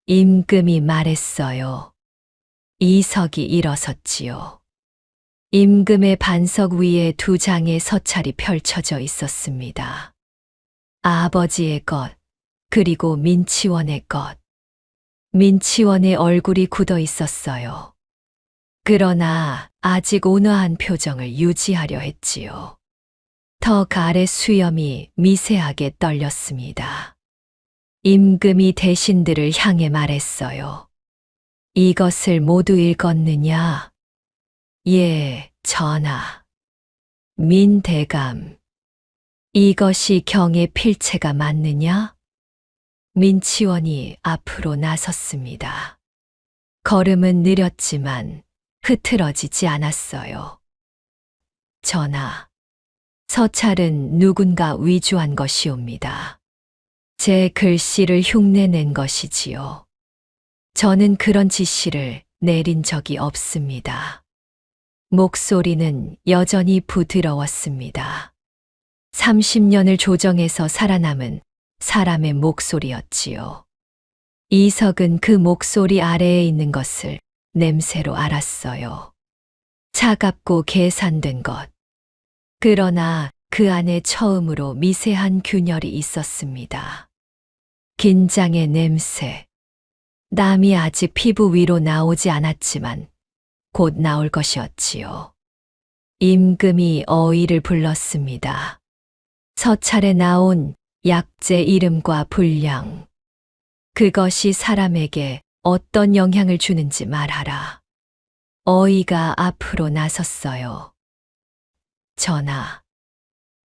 B: 임금이 말했어요. 이석이 일어섰지요. 임금의 반석 위에 두 장의 서찰이 펼쳐져 있었습니다. 아버지의 것, 그리고 민치원의 것. 민치원의 얼굴이 굳어 있었어요. 그러나 아직 온화한 표정을 유지하려 했지요. 턱 아래 수염이 미세하게 떨렸습니다. 임금이 대신들을 향해 말했어요. 이것을 모두 읽었느냐? 예, 전하. 민대감. 이것이 경의 필체가 맞느냐? 민치원이 앞으로 나섰습니다. 걸음은 느렸지만 흐트러지지 않았어요. 전하, 서찰은 누군가 위조한 것이옵니다. 제 글씨를 흉내낸 것이지요. 저는 그런 지시를 내린 적이 없습니다. 목소리는 여전히 부드러웠습니다. 30년을 조정해서 살아남은 사람의 목소리였지요. 이석은 그 목소리 아래에 있는 것을 냄새로 알았어요. 차갑고 계산된 것. 그러나 그 안에 처음으로 미세한 균열이 있었습니다. 긴장의 냄새. 땀이 아직 피부 위로 나오지 않았지만 곧 나올 것이었지요. 임금이 어의를 불렀습니다. 서찰에 나온 약재 이름과 분량. 그것이 사람에게 어떤 영향을 주는지 말하라. 어의가 앞으로 나섰어요. 전하,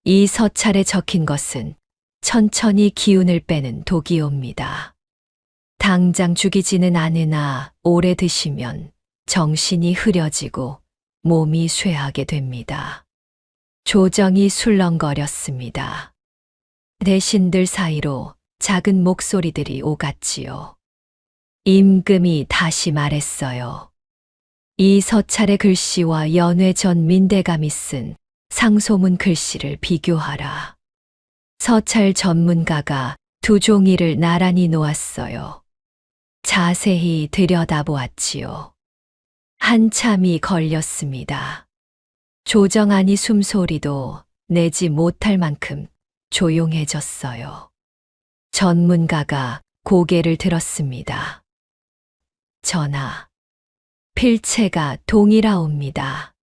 B: 이 서찰에 적힌 것은 천천히 기운을 빼는 독이옵니다. 당장 죽이지는 않으나 오래 드시면 정신이 흐려지고 몸이 쇠하게 됩니다. 조정이 술렁거렸습니다. 대신들 사이로 작은 목소리들이 오갔지요. 임금이 다시 말했어요. 이 서찰의 글씨와 연회 전 민대감이 쓴 상소문 글씨를 비교하라. 서찰 전문가가 두 종이를 나란히 놓았어요. 자세히 들여다보았지요. 한참이 걸렸습니다. 조정안이 숨소리도 내지 못할 만큼 조용해졌어요. 전문가가 고개를 들었습니다. 전하, 필체가 동일하옵니다.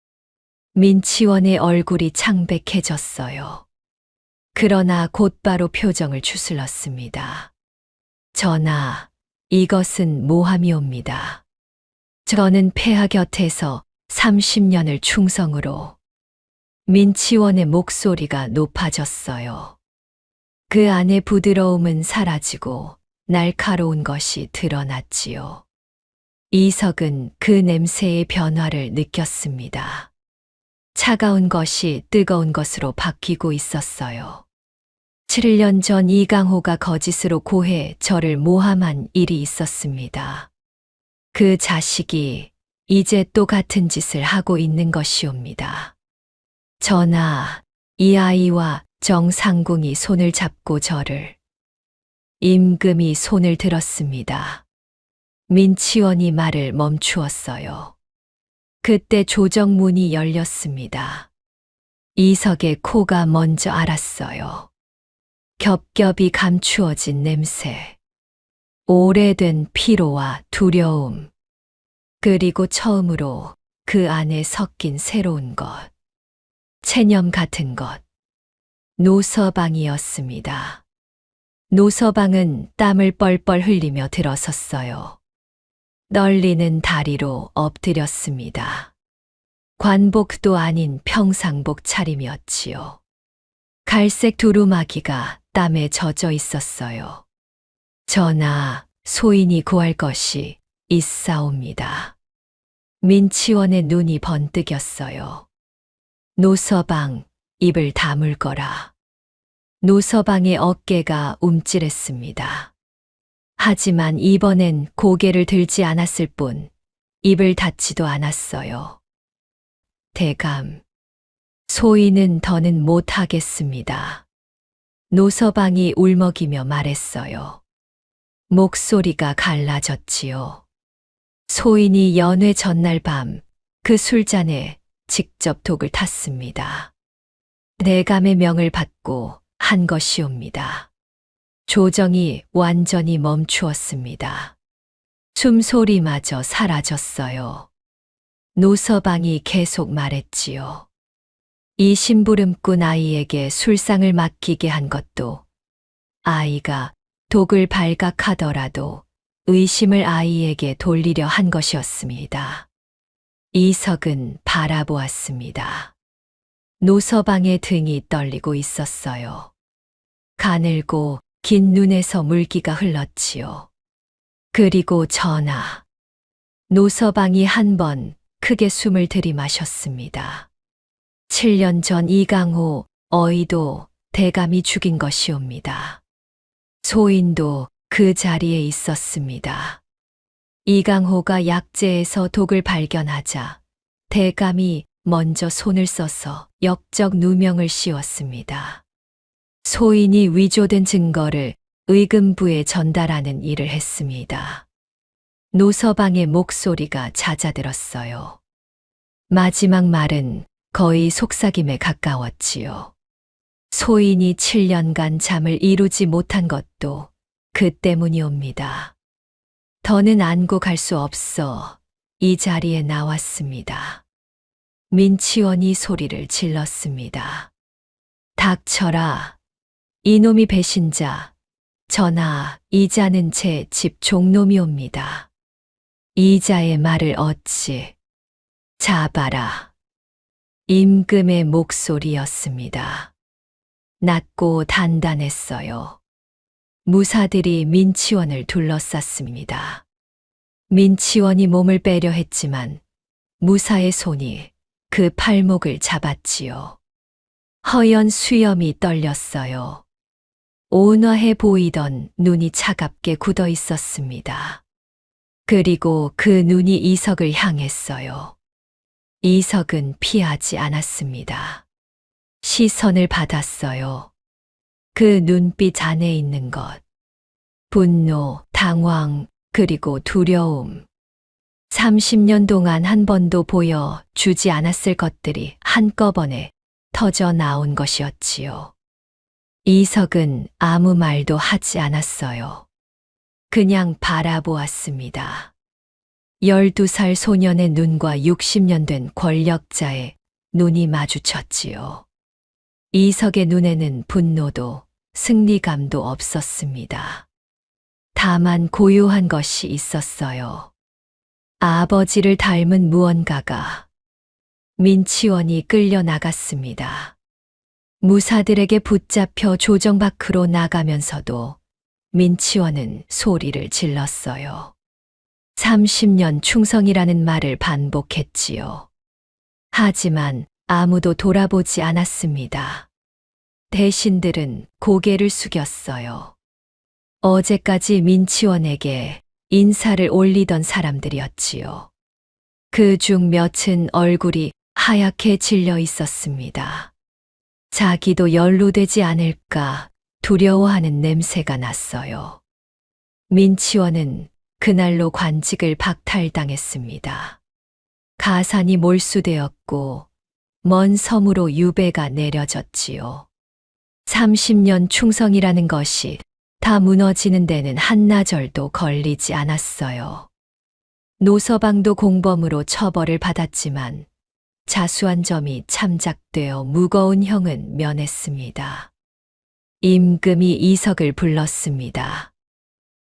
B: 민치원의 얼굴이 창백해졌어요. 그러나 곧바로 표정을 추슬렀습니다. 전하, 이것은 모함이옵니다. 저는 폐하 곁에서 30년을 충성으로 민치원의 목소리가 높아졌어요. 그 안의 부드러움은 사라지고 날카로운 것이 드러났지요. 이석은 그 냄새의 변화를 느꼈습니다. 차가운 것이 뜨거운 것으로 바뀌고 있었어요. 7년 전 이강호가 거짓으로 고해 저를 모함한 일이 있었습니다. 그 자식이 이제 또 같은 짓을 하고 있는 것이옵니다. 전하, 이 아이와 정상궁이 손을 잡고 저를 임금이 손을 들었습니다. 민치원이 말을 멈추었어요. 그때 조정문이 열렸습니다. 이석의 코가 먼저 앓았어요. 겹겹이 감추어진 냄새, 오래된 피로와 두려움, 그리고 처음으로 그 안에 섞인 새로운 것, 체념 같은 것, 노서방이었습니다. 노서방은 땀을 뻘뻘 흘리며 들어섰어요. 떨리는 다리로 엎드렸습니다. 관복도 아닌 평상복 차림이었지요. 갈색 두루마기가 땀에 젖어 있었어요. 전하, 소인이 구할 것이 있사옵니다. 민치원의 눈이 번뜩였어요. 노서방, 입을 다물거라. 노서방의 어깨가 움찔했습니다. 하지만 이번엔 고개를 들지 않았을 뿐 입을 닫지도 않았어요. 대감, 소인은 더는 못하겠습니다. 노서방이 울먹이며 말했어요. 목소리가 갈라졌지요. 소인이 연회 전날 밤 그 술잔에 직접 독을 탔습니다. 대감의 명을 받고 한 것이옵니다. 조정이 완전히 멈추었습니다. 숨소리마저 사라졌어요. 노서방이 계속 말했지요. 이 심부름꾼 아이에게 술상을 맡기게 한 것도 아이가 독을 발각하더라도 의심을 아이에게 돌리려 한 것이었습니다. 이석은 바라보았습니다. 노서방의 등이 떨리고 있었어요. 가늘고 긴 눈에서 물기가 흘렀지요. 그리고 전하, 노서방이 한 번 크게 숨을 들이마셨습니다. 7년 전 이강호 어이도 대감이 죽인 것이옵니다. 소인도 그 자리에 있었습니다. 이강호가 약재에서 독을 발견하자 대감이 먼저 손을 써서 역적 누명을 씌웠습니다. 소인이 위조된 증거를 의금부에 전달하는 일을 했습니다. 노서방의 목소리가 잦아들었어요. 마지막 말은 거의 속삭임에 가까웠지요. 소인이 7년간 잠을 이루지 못한 것도 그 때문이옵니다. 더는 안고 갈 수 없어 이 자리에 나왔습니다. 민치원이 소리를 질렀습니다. 닥쳐라. 이놈이 배신자. 전하, 이자는 제 집 종놈이옵니다. 이자의 말을 어찌 잡아라. 임금의 목소리였습니다. 낮고 단단했어요. 무사들이 민치원을 둘러쌌습니다. 민치원이 몸을 빼려 했지만 무사의 손이 그 팔목을 잡았지요. 허연 수염이 떨렸어요. 온화해 보이던 눈이 차갑게 굳어 있었습니다. 그리고 그 눈이 이석을 향했어요. 이석은 피하지 않았습니다. 시선을 받았어요. 그 눈빛 안에 있는 것. 분노, 당황, 그리고 두려움. 30년 동안 한 번도 보여주지 않았을 것들이 한꺼번에 터져 나온 것이었지요. 이석은 아무 말도 하지 않았어요. 그냥 바라보았습니다. 12살 소년의 눈과 60년 된 권력자의 눈이 마주쳤지요. 이석의 눈에는 분노도 승리감도 없었습니다. 다만 고요한 것이 있었어요. 아버지를 닮은 무언가가 민치원이 끌려 나갔습니다. 무사들에게 붙잡혀 조정 밖으로 나가면서도 민치원은 소리를 질렀어요. 30년 충성이라는 말을 반복했지요. 하지만 아무도 돌아보지 않았습니다. 대신들은 고개를 숙였어요. 어제까지 민치원에게 인사를 올리던 사람들이었지요. 그 중 몇은 얼굴이 하얗게 질려 있었습니다. 자기도 연루되지 않을까 두려워하는 냄새가 났어요. 민치원은 그날로 관직을 박탈당했습니다. 가산이 몰수되었고 먼 섬으로 유배가 내려졌지요. 30년 충성이라는 것이 다 무너지는 데는 한나절도 걸리지 않았어요. 노서방도 공범으로 처벌을 받았지만 자수한 점이 참작되어 무거운 형은 면했습니다. 임금이 이석을 불렀습니다.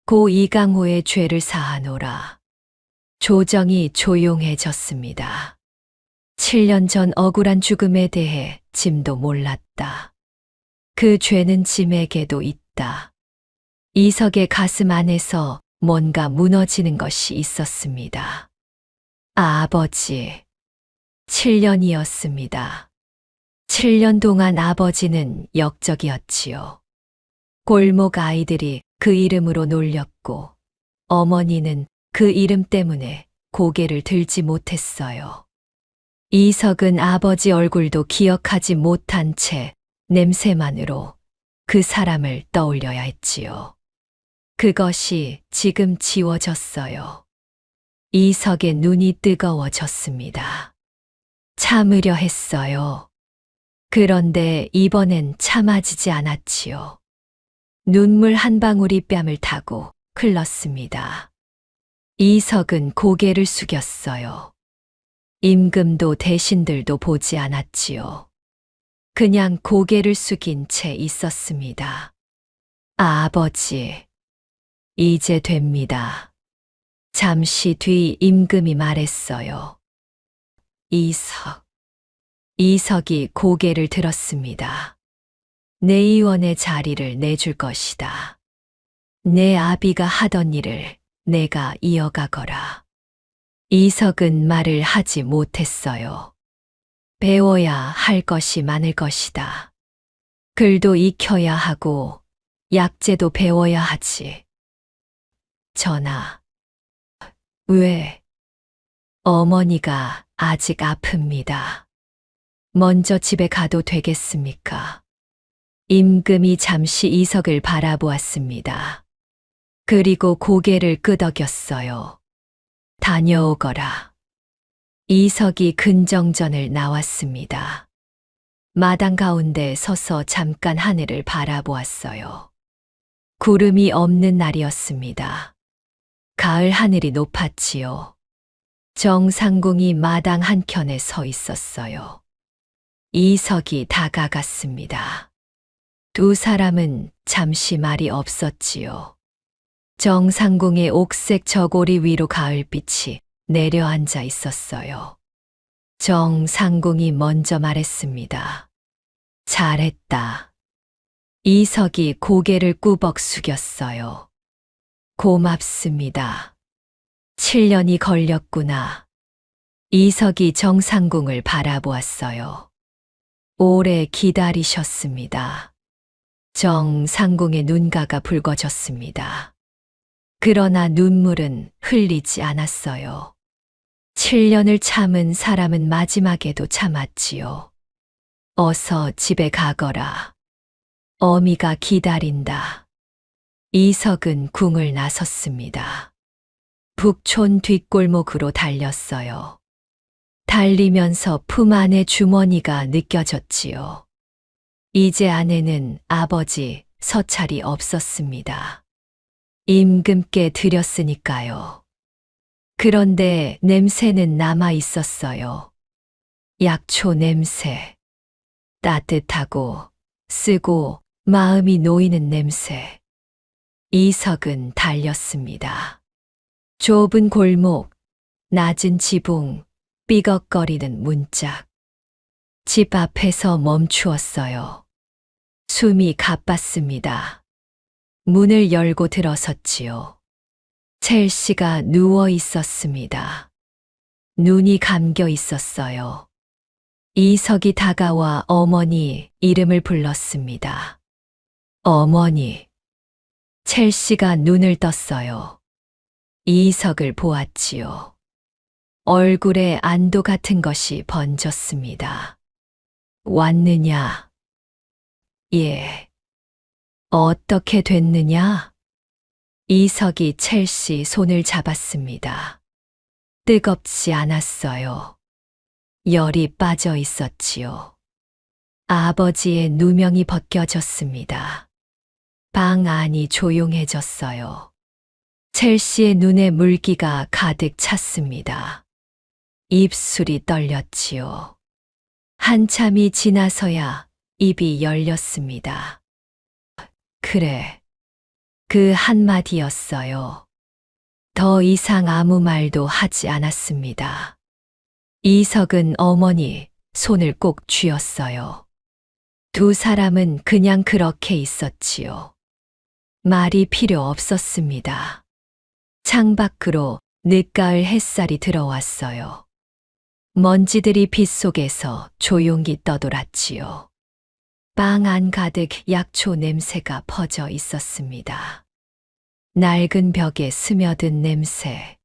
B: 고 이강호의 죄를 사하노라. 조정이 조용해졌습니다. 7년 전 억울한 죽음에 대해 짐도 몰랐다. 그 죄는 짐에게도 있다. 이석의 가슴 안에서 뭔가 무너지는 것이 있었습니다. 아버지. 7년이었습니다. 7년 동안 아버지는 역적이었지요. 골목 아이들이 그 이름으로 놀렸고 어머니는 그 이름 때문에 고개를 들지 못했어요. 이석은 아버지 얼굴도 기억하지 못한 채 냄새만으로 그 사람을 떠올려야 했지요. 그것이 지금 지워졌어요. 이석의 눈이 뜨거워졌습니다. 참으려 했어요. 그런데 이번엔 참아지지 않았지요. 눈물 한 방울이 뺨을 타고 흘렀습니다. 이석은 고개를 숙였어요. 임금도 대신들도 보지 않았지요. 그냥 고개를 숙인 채 있었습니다. 아버지, 이제 됩니다. 잠시 뒤 임금이 말했어요. 이석. 이석이 고개를 들었습니다. 내 의원의 자리를 내줄 것이다. 내 아비가 하던 일을 내가 이어가거라. 이석은 말을 하지 못했어요. 배워야 할 것이 많을 것이다. 글도 익혀야 하고 약재도 배워야 하지. 전하. 왜? 어머니가 아직 아픕니다. 먼저 집에 가도 되겠습니까? 임금이 잠시 이석을 바라보았습니다. 그리고 고개를 끄덕였어요. 다녀오거라. 이석이 근정전을 나왔습니다. 마당 가운데 서서 잠깐 하늘을 바라보았어요. 구름이 없는 날이었습니다. 가을 하늘이 높았지요. 정상궁이 마당 한켠에 서 있었어요. 이석이 다가갔습니다. 두 사람은 잠시 말이 없었지요. 정상궁의 옥색 저고리 위로 가을빛이 내려앉아 있었어요. 정상궁이 먼저 말했습니다. 잘했다. 이석이 고개를 꾸벅 숙였어요. 고맙습니다. 7년이 걸렸구나. 이석이 정상궁을 바라보았어요. 오래 기다리셨습니다. 정상궁의 눈가가 붉어졌습니다. 그러나 눈물은 흘리지 않았어요. 7년을 참은 사람은 마지막에도 참았지요. 어서 집에 가거라. 어미가 기다린다. 이석은 궁을 나섰습니다. 북촌 뒷골목으로 달렸어요. 달리면서 품 안의 주머니가 느껴졌지요. 이제 안에는 아버지 서찰이 없었습니다. 임금께 드렸으니까요. 그런데 냄새는 남아 있었어요. 약초 냄새. 따뜻하고 쓰고 마음이 놓이는 냄새. 이석은 달렸습니다. 좁은 골목, 낮은 지붕, 삐걱거리는 문짝. 집 앞에서 멈추었어요. 숨이 가빴습니다. 문을 열고 들어섰지요. 첼시가 누워 있었습니다. 눈이 감겨 있었어요. 이석이 다가와 어머니 이름을 불렀습니다. 어머니. 첼시가 눈을 떴어요. 이석을 보았지요. 얼굴에 안도 같은 것이 번졌습니다. 왔느냐? 예. 어떻게 됐느냐? 이석이 첼시 손을 잡았습니다. 뜨겁지 않았어요. 열이 빠져 있었지요. 아버지의 누명이 벗겨졌습니다. 방 안이 조용해졌어요. 첼시의 눈에 물기가 가득 찼습니다. 입술이 떨렸지요. 한참이 지나서야 입이 열렸습니다. 그래. 그 한마디였어요. 더 이상 아무 말도 하지 않았습니다. 이석은 어머니 손을 꼭 쥐었어요. 두 사람은 그냥 그렇게 있었지요. 말이 필요 없었습니다. 창밖으로 늦가을 햇살이 들어왔어요. 먼지들이 빗속에서 조용히 떠돌았지요. 방 안 가득 약초 냄새가 퍼져 있었습니다. 낡은 벽에 스며든 냄새.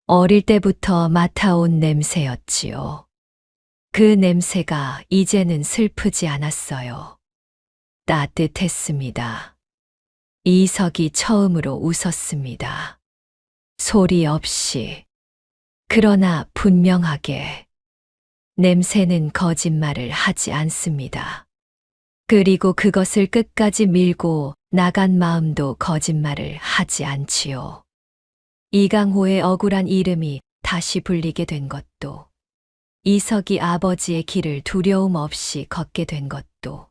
B: 어릴 때부터 맡아온 냄새였지요. 그 냄새가 이제는 슬프지 않았어요. 따뜻했습니다. 이석이 처음으로 웃었습니다. 소리 없이. 그러나 분명하게. 냄새는 거짓말을 하지 않습니다. 그리고 그것을 끝까지 밀고 나간 마음도 거짓말을 하지 않지요. 이강호의 억울한 이름이 다시 불리게 된 것도, 이석이 아버지의 길을 두려움 없이 걷게 된 것도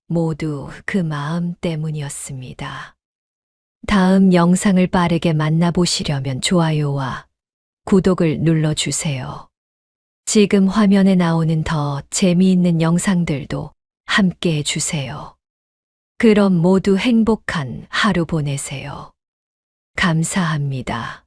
B: 모두 그 마음 때문이었습니다. 다음 영상을 빠르게 만나보시려면 좋아요와 구독을 눌러주세요. 지금 화면에 나오는 더 재미있는 영상들도 함께 해주세요. 그럼 모두 행복한 하루 보내세요. 감사합니다.